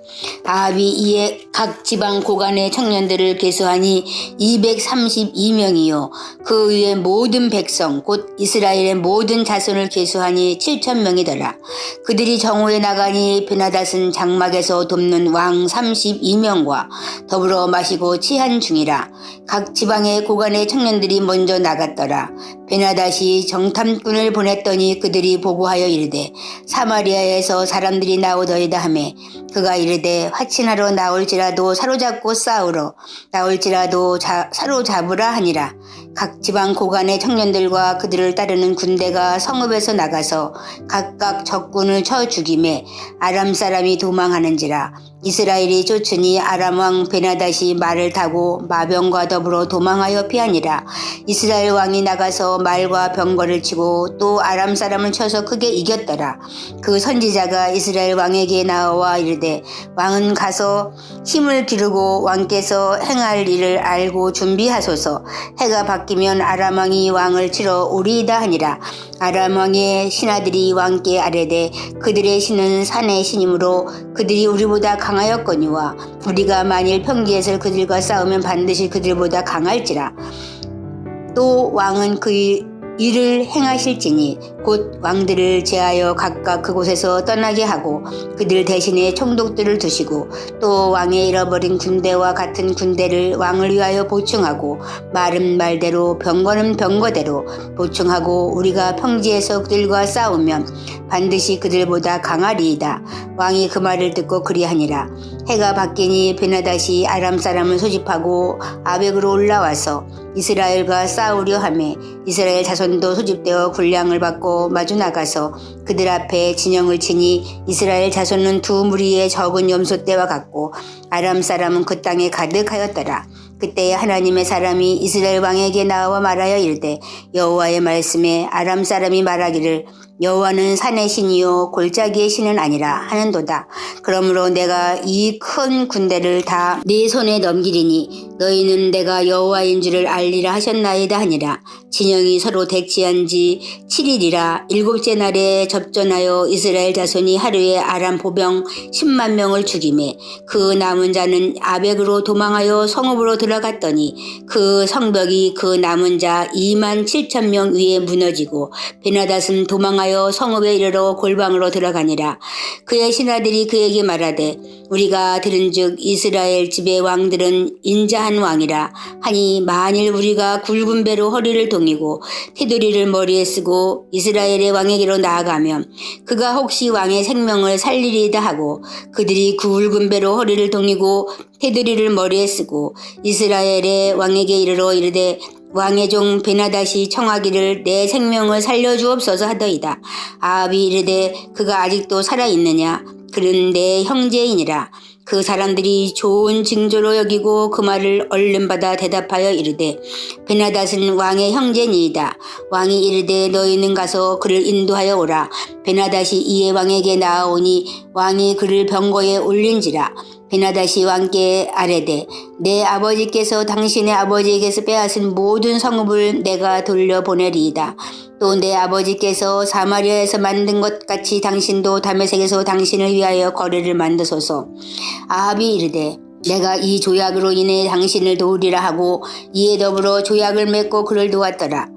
아합이 이에 각 지방 고관의 청년들을 계수하니 232명이요 그 위에 모든 백성 곧 이스라엘의 모든 자손을 계수하니 7,000명이더라. 그들이 정오에 나가니 베나닷은 장막에서 돕는 왕 32명과 더불어 마시고 가기로 취한 중이라. 각 지방의 고관의 청년들이 먼저 나갔더라. 베나닷이 정탐꾼을 보냈더니 그들이 보고하여 이르되 사마리아에서 사람들이 나오더이다 하매 그가 이르되 화친하러 나올지라도 사로잡고 싸우러 나올지라도 사로잡으라 하니라. 각 지방 고관의 청년들과 그들을 따르는 군대가 성읍에서 나가서 각각 적군을 쳐 죽임에 아람 사람이 도망하는지라. 이스라엘이 쫓으니 아람 왕 베나닷이 말을 타고 마병과 더불어 도망하여 피하니라. 이스라엘 왕이 나가서 말과 병거를 치고 또 아람 사람을 쳐서 크게 이겼더라. 그 선지자가 이스라엘 왕에게 나와 이르되 왕은 가서 힘을 기르고 왕께서 행할 일을 알고 준비하소서. 해가 바뀌면 아람 왕이 왕을 치러 오리이다 하니라. 아람 왕의 신하들이 왕께 아뢰되 그들의 신은 산의 신이므로 그들이 우리보다 강하였거니와 우리가 만일 평지에서 그들과 싸우면 반드시 그들보다 강할지라. 또 왕은 그 일을 행하실지니 곧 왕들을 제하여 각각 그곳에서 떠나게 하고 그들 대신에 총독들을 두시고 또 왕의 잃어버린 군대와 같은 군대를 왕을 위하여 보충하고 말은 말대로 병거는 병거대로 보충하고 우리가 평지에서 그들과 싸우면 반드시 그들보다 강하리이다. 왕이 그 말을 듣고 그리하니라. 해가 바뀌니 베나닷이 아람 사람을 소집하고 아벡으로 올라와서 이스라엘과 싸우려 하매 이스라엘 자손도 소집되어 군량을 받고 마주 나가서 그들 앞에 진영을 치니 이스라엘 자손은 두 무리의 적은 염소떼와 같고 아람 사람은 그 땅에 가득하였더라. 그때 하나님의 사람이 이스라엘 왕에게 나와 말하여 이르되 여호와의 말씀에 아람 사람이 말하기를 여호와는 산의 신이요 골짜기의 신은 아니라 하는도다. 그러므로 내가 이 큰 군대를 다 네 손에 넘기리니 너희는 내가 여호와인 줄을 알리라 하셨나이다 하니라. 진영이 서로 대치한 지 7일이라 7째 날에 접전하여 이스라엘 자손이 하루에 아람 보병 10만 명을 죽이매 그 남은 자는 아벡으로 도망하여 성읍으로 들어갔더니 그 성벽이 그 남은 자 2만 7천 명 위에 무너지고 베나닷은 도망하여 성읍에 이르러 골방으로 들어가니라. 그의 신하들이 그에게 말하되 우리가 들은즉 이스라엘 집의 왕들은 인자한 왕이라 하니 만일 우리가 굵은 배로 허리를 동이고 테두리를 머리에 쓰고 이스라엘의 왕에게로 나아가면 그가 혹시 왕의 생명을 살리리이다 하고 그들이 굵은 배로 허리를 동이고 테두리를 머리에 쓰고 이스라엘의 왕에게 이르러 이르되 왕의 종 베나닷이 청하기를 내 생명을 살려주옵소서 하더이다. 아합이 이르되 그가 아직도 살아있느냐? 그는 내 형제이니라. 그 사람들이 좋은 징조로 여기고 그 말을 얼른 받아 대답하여 이르되 베나닷은 왕의 형제니이다. 왕이 이르되 너희는 가서 그를 인도하여 오라. 베나닷이 이에 왕에게 나아오니 왕이 그를 병거에 올린지라. 베나닷이 왕께 아뢰되 내 아버지께서 당신의 아버지에게서 빼앗은 모든 성읍을 내가 돌려보내리이다. 또 내 아버지께서 사마리아에서 만든 것 같이 당신도 다메섹에서 당신을 위하여 거리를 만드소서. 아합이 이르되 내가 이 조약으로 인해 당신을 도우리라 하고 이에 더불어 조약을 맺고 그를 도왔더라.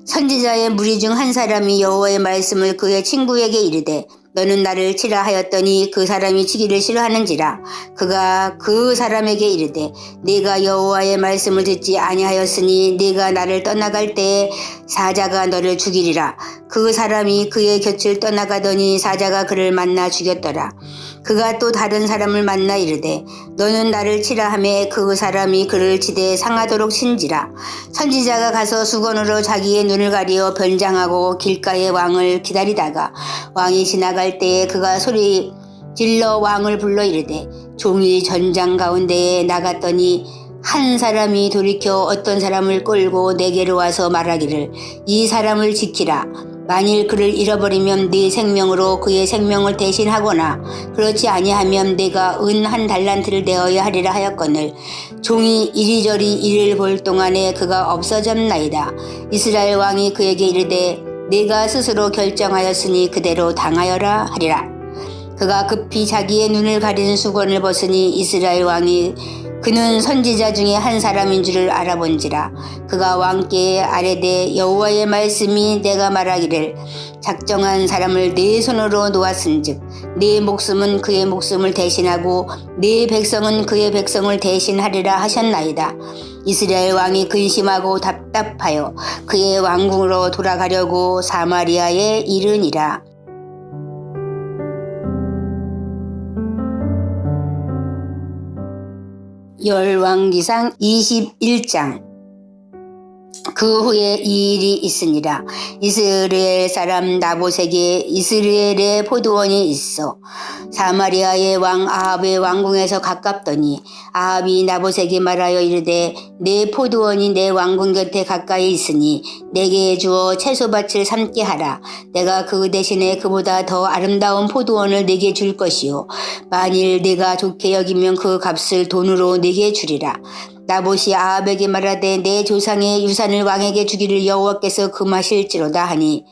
선지자의 무리 중 한 사람이 여호와의 말씀을 그의 친구에게 이르되 너는 나를 치라 하였더니 그 사람이 치기를 싫어하는지라. 그가 그 사람에게 이르되 네가 여호와의 말씀을 듣지 아니하였으니 네가 나를 떠나갈 때에 사자가 너를 죽이리라. 그 사람이 그의 곁을 떠나가더니 사자가 그를 만나 죽였더라. 그가 또 다른 사람을 만나 이르되 너는 나를 치라 하매 그 사람이 그를 치되 상하도록 친지라. 선지자가 가서 수건으로 자기의 눈을 가리어 변장하고 길가에 왕을 기다리다가 왕이 지나갈 때에 그가 소리 질러 왕을 불러 이르되 종이 전장 가운데에 나갔더니 한 사람이 돌이켜 어떤 사람을 끌고 내게로 와서 말하기를 이 사람을 지키라. 만일 그를 잃어버리면 네 생명으로 그의 생명을 대신하거나 그렇지 아니하면 내가 은 1달란트를 내어야 하리라 하였거늘 종이 이리저리 이를 볼 동안에 그가 없어졌나이다. 이스라엘 왕이 그에게 이르되 네가 스스로 결정하였으니 그대로 당하여라 하리라. 그가 급히 자기의 눈을 가리는 수건을 벗으니 이스라엘 왕이 그는 선지자 중에 한 사람인 줄을 알아본지라. 그가 왕께 아뢰되 여호와의 말씀이 내가 말하기를 작정한 사람을 내 손으로 놓았은즉 내 목숨은 그의 목숨을 대신하고 내 백성은 그의 백성을 대신하리라 하셨나이다. 이스라엘 왕이 근심하고 답답하여 그의 왕궁으로 돌아가려고 사마리아에 이르니라. 열왕기상 21장. 그 후에 이 일이 있으니라. 이스라엘 사람 나봇에게 이스라엘의 포도원이 있어 사마리아의 왕 아합의 왕궁에서 가깝더니 아합이 나봇에게 말하여 이르되 내 포도원이 내 왕궁 곁에 가까이 있으니 내게 주어 채소밭을 삼게 하라. 내가 그 대신에 그보다 더 아름다운 포도원을 내게 줄 것이요 만일 내가 좋게 여기면 그 값을 돈으로 내게 주리라. 나봇이 아합에게 말하되 내 조상의 유산을 왕에게 주기를 여호와께서 금하실지로다 하니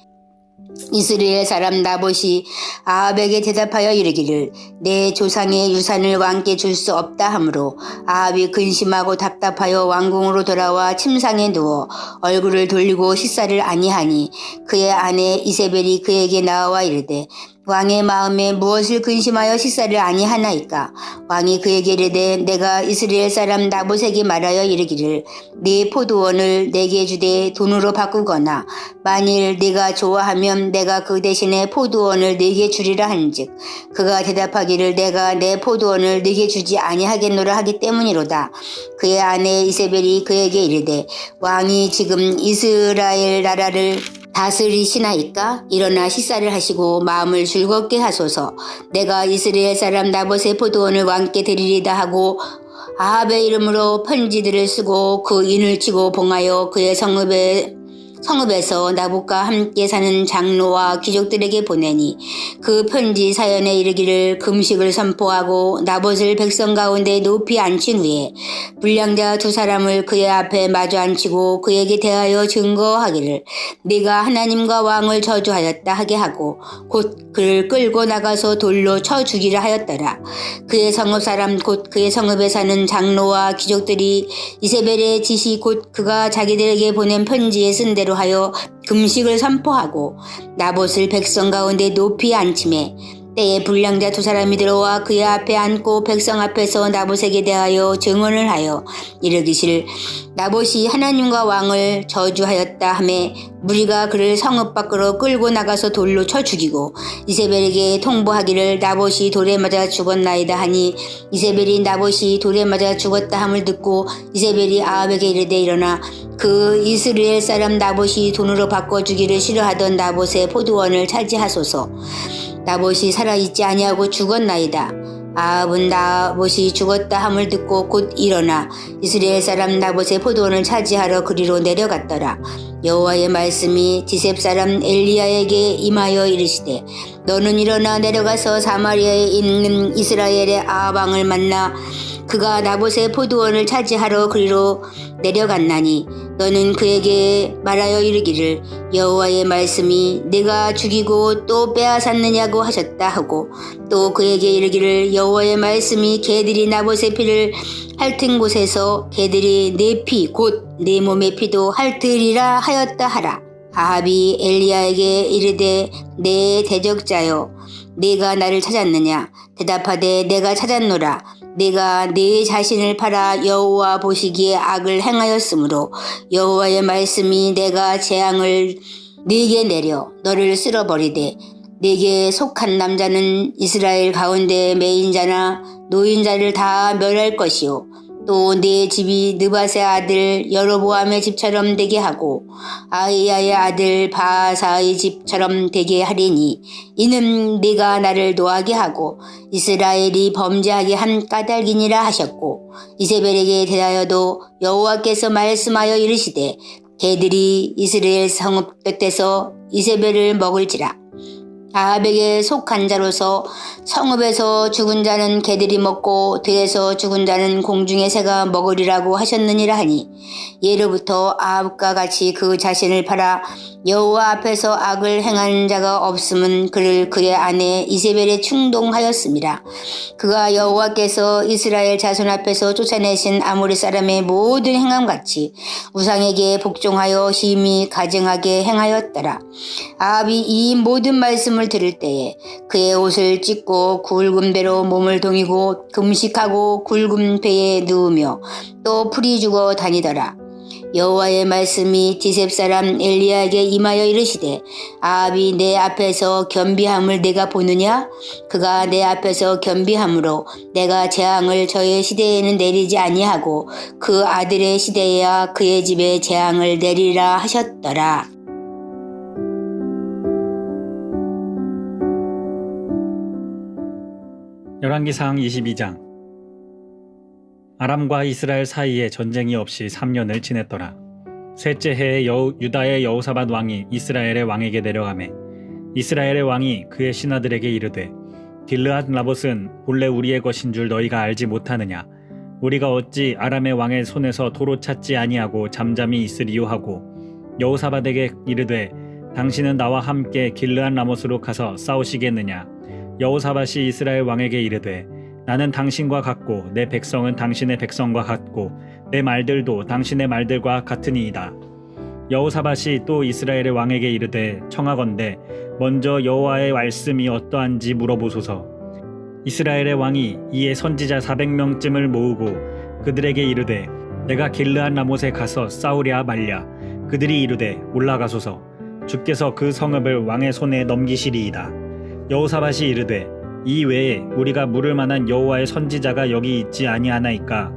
이스라엘 사람 나봇이 아합에게 대답하여 이르기를 내 조상의 유산을 왕께 줄 수 없다 하므로 아합이 근심하고 답답하여 왕궁으로 돌아와 침상에 누워 얼굴을 돌리고 식사를 아니하니 그의 아내 이세벨이 그에게 나와 이르되 왕의 마음에 무엇을 근심하여 식사를 아니하나이까. 왕이 그에게 이르되 내가 이스라엘 사람 나봇에게 말하여 이르기를 네 포도원을 내게 주되 돈으로 바꾸거나 만일 네가 좋아하면 내가 그 대신에 포도원을 네게 주리라 한즉 그가 대답하기를 내가 내 포도원을 네게 주지 아니하겠노라 하기 때문이로다. 그의 아내 이세벨이 그에게 이르되 왕이 지금 이스라엘 나라를 다스리시나이까? 일어나 식사를 하시고 마음을 즐겁게 하소서. 내가 이스라엘 사람 나봇의 포도원을 왕께 드리리다 하고 아합의 이름으로 편지들을 쓰고 그 인을 치고 봉하여 그의 성읍에서 나봇과 함께 사는 장로와 귀족들에게 보내니 그 편지 사연에 이르기를 금식을 선포하고 나봇을 백성 가운데 높이 앉힌 후에 불량자 두 사람을 그의 앞에 마주 앉히고 그에게 대하여 증거하기를 네가 하나님과 왕을 저주하였다 하게 하고 곧 그를 끌고 나가서 돌로 쳐 죽이라 하였더라. 그의 성읍 사람 곧 그의 성읍에 사는 장로와 귀족들이 이세벨의 지시 곧 그가 자기들에게 보낸 편지에 쓴 대로 하여 금식을 선포하고 나봇을 백성 가운데 높이 앉히매 때에 불량자 두 사람이 들어와 그의 앞에 앉고 백성 앞에서 나봇에게 대하여 증언을 하여 이르기를 나봇이 하나님과 왕을 저주하였다 하매 무리가 그를 성읍 밖으로 끌고 나가서 돌로 쳐 죽이고 이세벨에게 통보하기를 나봇이 돌에 맞아 죽었나이다 하니 이세벨이 나봇이 돌에 맞아 죽었다 함을 듣고 이세벨이 아합에게 이르되 일어나 그 이스라엘 사람 나봇이 돈으로 바꿔주기를 싫어하던 나봇의 포도원을 차지하소서. 나봇이 살아있지 아니하고 죽었나이다. 아합은 나봇이 죽었다 함을 듣고 곧 일어나 이스라엘 사람 나봇의 포도원을 차지하러 그리로 내려갔더라. 여호와의 말씀이 디셉 사람 엘리야에게 임하여 이르시되 너는 일어나 내려가서 사마리아에 있는 이스라엘의 아합 왕을 만나 그가 나봇의 포도원을 차지하러 그리로 내려갔나니 너는 그에게 말하여 이르기를 여호와의 말씀이 네가 죽이고 또 빼앗았느냐고 하셨다 하고 또 그에게 이르기를 여호와의 말씀이 개들이 나봇의 피를 핥은 곳에서 개들이 내 피 곧 내 몸의 피도 핥으리라 하였다 하라. 아합이 엘리야에게 이르되 내 대적자여 네가 나를 찾았느냐. 대답하되 내가 찾았노라. 네가 네 자신을 팔아 여호와 보시기에 악을 행하였으므로 여호와의 말씀이 내가 재앙을 네게 내려 너를 쓸어버리되 네게 속한 남자는 이스라엘 가운데 매인자나 노인자를 다 멸할 것이요 또 네 집이 느밧의 아들 여로보암의 집처럼 되게 하고 아히야의 아들 바하사의 집처럼 되게 하리니 이는 네가 나를 노하게 하고 이스라엘이 범죄하게 한 까닭이니라 하셨고 이세벨에게 대하여도 여호와께서 말씀하여 이르시되 개들이 이스라엘 성읍 곁에서 이세벨을 먹을지라. 아합에게 속한 자로서 성읍에서 죽은 자는 개들이 먹고 들에서 죽은 자는 공중의 새가 먹으리라고 하셨느니라 하니 예로부터 아합과 같이 그 자신을 팔아 여호와 앞에서 악을 행한 자가 없음은 그를 그의 아내 이세벨에 충동하였습니다. 그가 여호와께서 이스라엘 자손 앞에서 쫓아내신 아모리 사람의 모든 행함같이 우상에게 복종하여 힘이 가증하게 행하였더라. 아합이 이 모든 말씀을 들을 때에 그의 옷을 찢고 굵은 배로 몸을 동이고 금식하고 굵은 배에 누우며 또 풀이 죽어 다니더라. 여호와의 말씀이 디셉 사람 엘리야에게 임하여 이르시되 아합이 내 앞에서 겸비함을 내가 보느냐? 그가 내 앞에서 겸비함으로 내가 재앙을 저의 시대에는 내리지 아니하고 그 아들의 시대에야 그의 집에 재앙을 내리라 하셨더라. 열왕기상 22장. 아람과 이스라엘 사이에 전쟁이 없이 3년을 지냈더라. 셋째 해에 유다의 여호사밧 왕이 이스라엘의 왕에게 내려가매 이스라엘의 왕이 그의 신하들에게 이르되 길르앗 라봇은 본래 우리의 것인 줄 너희가 알지 못하느냐? 우리가 어찌 아람의 왕의 손에서 도로 찾지 아니하고 잠잠히 있으리요 하고 여호사밧에게 이르되 당신은 나와 함께 길르앗 라못으로 가서 싸우시겠느냐? 여호사밧이 이스라엘 왕에게 이르되 나는 당신과 같고 내 백성은 당신의 백성과 같고 내 말들도 당신의 말들과 같으니이다. 여호사밧이 또 이스라엘의 왕에게 이르되 청하건대 먼저 여호와의 말씀이 어떠한지 물어보소서. 이스라엘의 왕이 이에 선지자 400명쯤을 모으고 그들에게 이르되 내가 길르앗 라못에 가서 싸우랴 말랴. 그들이 이르되 올라가소서. 주께서 그 성읍을 왕의 손에 넘기시리이다. 여호사밧이 이르되 이 외에 우리가 물을 만한 여호와의 선지자가 여기 있지 아니하나이까?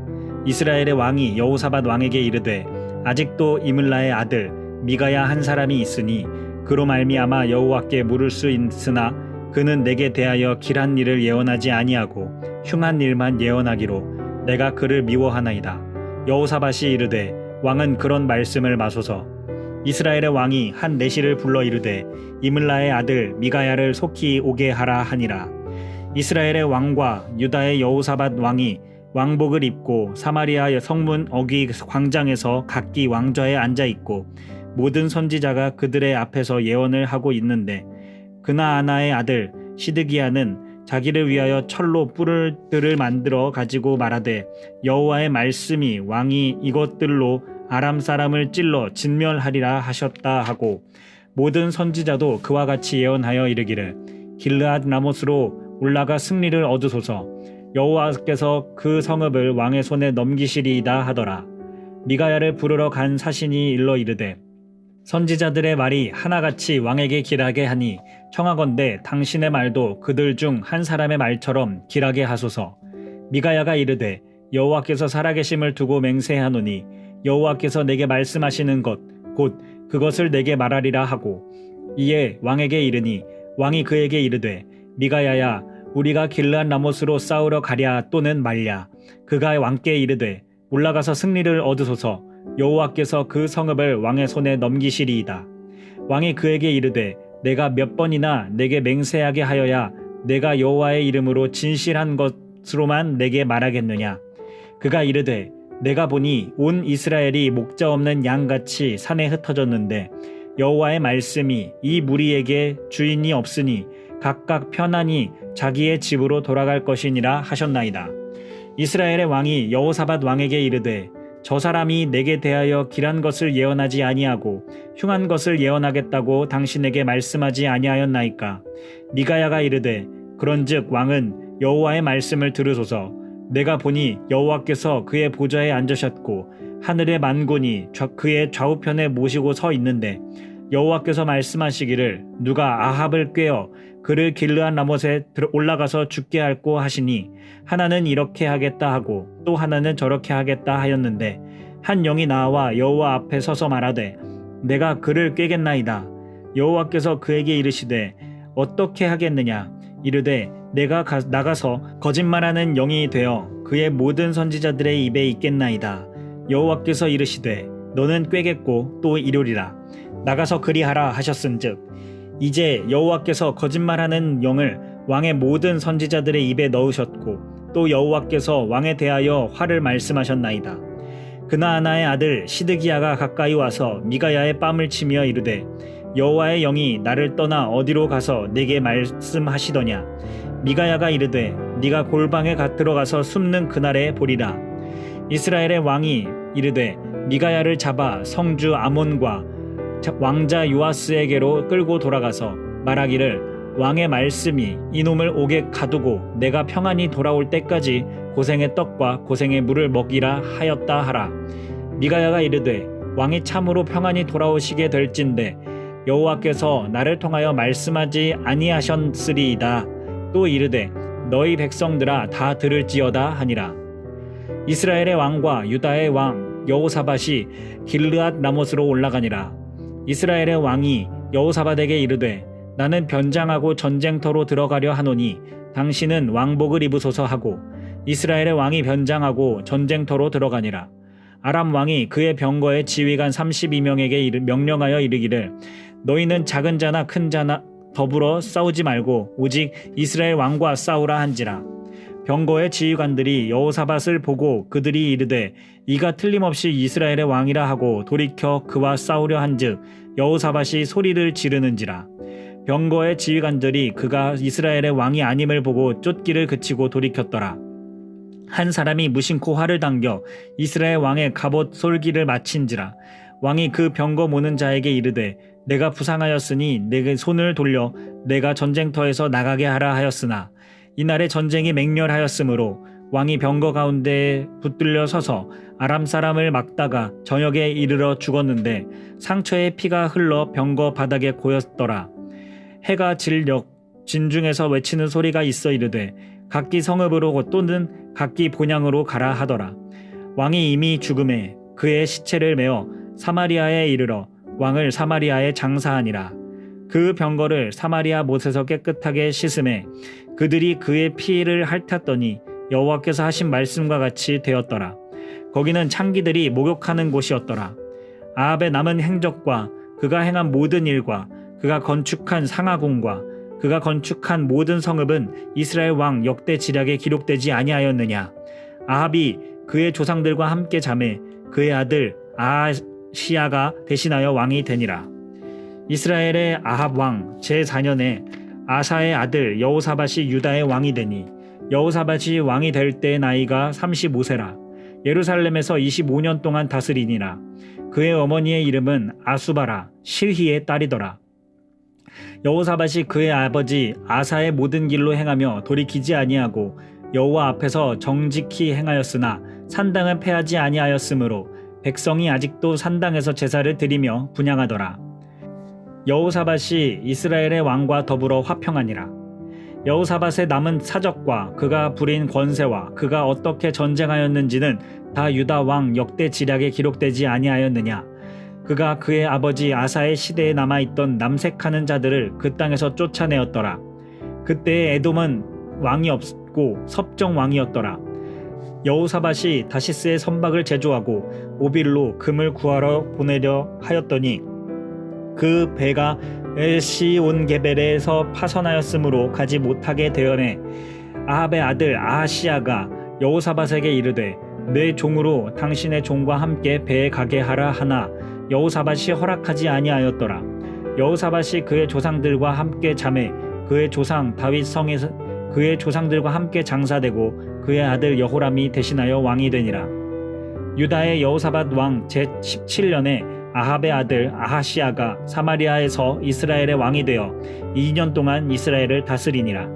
이스라엘의 왕이 여호사밧 왕에게 이르되 아직도 이물라의 아들 미가야 한 사람이 있으니 그로 말미암아 여호와께 물을 수 있으나 그는 내게 대하여 길한 일을 예언하지 아니하고 흉한 일만 예언하기로 내가 그를 미워하나이다. 여호사밧이 이르되 왕은 그런 말씀을 마소서. 이스라엘의 왕이 한 내시를 불러 이르되 이물라의 아들 미가야를 속히 오게 하라 하니라. 이스라엘의 왕과 유다의 여호사밧 왕이 왕복을 입고 사마리아 성문 어귀 광장에서 각기 왕좌에 앉아있고 모든 선지자가 그들의 앞에서 예언을 하고 있는데 그나아나의 아들 시드기야는 자기를 위하여 철로 뿔들을 만들어 가지고 말하되 여호와의 말씀이 왕이 이것들로 아람 사람을 찔러 진멸하리라 하셨다 하고 모든 선지자도 그와 같이 예언하여 이르기를 길르앗 라못으로 올라가 승리를 얻으소서. 여호와께서 그 성읍을 왕의 손에 넘기시리이다 하더라. 미가야를 부르러 간 사신이 일러 이르되 선지자들의 말이 하나같이 왕에게 길하게 하니 청하건대 당신의 말도 그들 중 한 사람의 말처럼 길하게 하소서. 미가야가 이르되 여호와께서 살아계심을 두고 맹세하노니 여호와께서 내게 말씀하시는 것 곧 그것을 내게 말하리라 하고 이에 왕에게 이르니 왕이 그에게 이르되 미가야야 우리가 길르앗 라못으로 싸우러 가랴 또는 말랴. 그가 왕께 이르되 올라가서 승리를 얻으소서. 여호와께서 그 성읍을 왕의 손에 넘기시리이다. 왕이 그에게 이르되 내가 몇 번이나 내게 맹세하게 하여야 내가 여호와의 이름으로 진실한 것으로만 내게 말하겠느냐. 그가 이르되 내가 보니 온 이스라엘이 목자 없는 양같이 산에 흩어졌는데 여호와의 말씀이 이 무리에게 주인이 없으니 각각 편안히 자기의 집으로 돌아갈 것이니라 하셨나이다. 이스라엘의 왕이 여호사밧 왕에게 이르되 저 사람이 내게 대하여 길한 것을 예언하지 아니하고 흉한 것을 예언하겠다고 당신에게 말씀하지 아니하였나이까? 미가야가 이르되 그런즉 왕은 여호와의 말씀을 들으소서. 내가 보니 여호와께서 그의 보좌에 앉으셨고 하늘의 만군이 그의 좌우편에 모시고 서 있는데 여호와께서 말씀하시기를 누가 아합을 꾀어 그를 길르앗 라못에 올라가서 죽게 할꼬 하시니 하나는 이렇게 하겠다 하고 또 하나는 저렇게 하겠다 하였는데 한 영이 나와 여호와 앞에 서서 말하되 내가 그를 꾀겠나이다. 여호와께서 그에게 이르시되 어떻게 하겠느냐. 이르되 내가 나가서 거짓말하는 영이 되어 그의 모든 선지자들의 입에 있겠나이다. 여호와께서 이르시되 너는 꾀겠고 또 이루리라. 나가서 그리하라 하셨은즉 이제 여호와께서 거짓말하는 영을 왕의 모든 선지자들의 입에 넣으셨고 또 여호와께서 왕에 대하여 화를 말씀하셨나이다. 그나아나의 아들 시드기야가 가까이 와서 미가야의 뺨을 치며 이르되 여호와의 영이 나를 떠나 어디로 가서 내게 말씀하시더냐. 미가야가 이르되 네가 골방에 들어가서 숨는 그날에 보리라. 이스라엘의 왕이 이르되 미가야를 잡아 성주 아몬과 왕자 요아스에게로 끌고 돌아가서 말하기를 왕의 말씀이 이놈을 옥에 가두고 내가 평안히 돌아올 때까지 고생의 떡과 고생의 물을 먹이라 하였다 하라. 미가야가 이르되 왕이 참으로 평안히 돌아오시게 될진대 여호와께서 나를 통하여 말씀하지 아니하셨으리이다. 또 이르되 너희 백성들아 다 들을지어다 하니라. 이스라엘의 왕과 유다의 왕 여호사밧이 길르앗 라못으로 올라가니라. 이스라엘의 왕이 여호사밧에게 이르되 나는 변장하고 전쟁터로 들어가려 하노니 당신은 왕복을 입으소서 하고 이스라엘의 왕이 변장하고 전쟁터로 들어가니라. 아람 왕이 그의 병거의 지휘관 32명에게 명령하여 이르기를 너희는 작은 자나 큰 자나 더불어 싸우지 말고 오직 이스라엘 왕과 싸우라 한지라. 병거의 지휘관들이 여호사밧을 보고 그들이 이르되 이가 틀림없이 이스라엘의 왕이라 하고 돌이켜 그와 싸우려 한즉 여호사밧이 소리를 지르는지라. 병거의 지휘관들이 그가 이스라엘의 왕이 아님을 보고 쫓기를 그치고 돌이켰더라. 한 사람이 무심코 활을 당겨 이스라엘 왕의 갑옷 솔기를 마친지라. 왕이 그 병거 모는 자에게 이르되 내가 부상하였으니 내게 손을 돌려 내가 전쟁터에서 나가게 하라 하였으나 이날에 전쟁이 맹렬하였으므로 왕이 병거 가운데에 붙들려 서서 아람 사람을 막다가 저녁에 이르러 죽었는데 상처에 피가 흘러 병거 바닥에 고였더라. 해가 질녘 진중에서 외치는 소리가 있어 이르되 각기 성읍으로 또는 각기 본향으로 가라 하더라. 왕이 이미 죽음에 그의 시체를 메어 사마리아에 이르러 왕을 사마리아에 장사하니라. 그 병거를 사마리아 못에서 깨끗하게 씻음에 그들이 그의 피를 핥았더니 여호와께서 하신 말씀과 같이 되었더라. 거기는 창기들이 목욕하는 곳이었더라. 아합의 남은 행적과 그가 행한 모든 일과 그가 건축한 상하궁과 그가 건축한 모든 성읍은 이스라엘 왕 역대 지략에 기록되지 아니하였느냐. 아합이 그의 조상들과 함께 잠에 그의 아들 아하시야가 대신하여 왕이 되니라. 이스라엘의 아합 왕 제4년에 아사의 아들 여호사밧이 유다의 왕이 되니 여호사밧이 왕이 될 때 나이가 35세라. 예루살렘에서 25년 동안 다스리니라. 그의 어머니의 이름은 아수바라 실히의 딸이더라. 여호사밧이 그의 아버지 아사의 모든 길로 행하며 돌이키지 아니하고 여호와 앞에서 정직히 행하였으나 산당은 패하지 아니하였으므로 백성이 아직도 산당에서 제사를 드리며 분향하더라. 여호사밧이 이스라엘의 왕과 더불어 화평하니라. 여호사밧의 남은 사적과 그가 부린 권세와 그가 어떻게 전쟁하였는지는 다 유다 왕 역대 지략에 기록되지 아니하였느냐. 그가 그의 아버지 아사의 시대에 남아있던 남색하는 자들을 그 땅에서 쫓아내었더라. 그때에 에돔은 왕이 없고 섭정 왕이었더라. 여호사밧이 다시스의 선박을 제조하고 오빌로 금을 구하러 보내려 하였더니 그 배가 엘시온게벨에서 파선하였으므로 가지 못하게 되었네. 아합의 아들 아하시야가 여호사밧에게 이르되 내 종으로 당신의 종과 함께 배에 가게 하라 하나 여호사밧이 허락하지 아니하였더라. 여호사밧이 그의 조상들과 함께 잠에 그의 조상 다윗 성에서 그의 조상들과 함께 장사되고 그의 아들 여호람이 대신하여 왕이 되니라. 유다의 여호사밧 왕 제17년에 아합의 아들 아하시야가 사마리아에서 이스라엘의 왕이 되어 2년 동안 이스라엘을 다스리니라.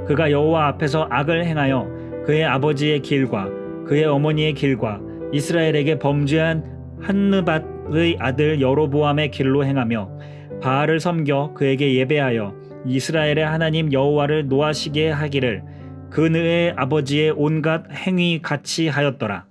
그가 여호와 앞에서 악을 행하여 그의 아버지의 길과 그의 어머니의 길과 이스라엘에게 범죄한 한느밧의 아들 여로보암의 길로 행하며 바알을 섬겨 그에게 예배하여 이스라엘의 하나님 여호와를 노하시게 하기를 그의 아버지의 온갖 행위 같이 하였더라.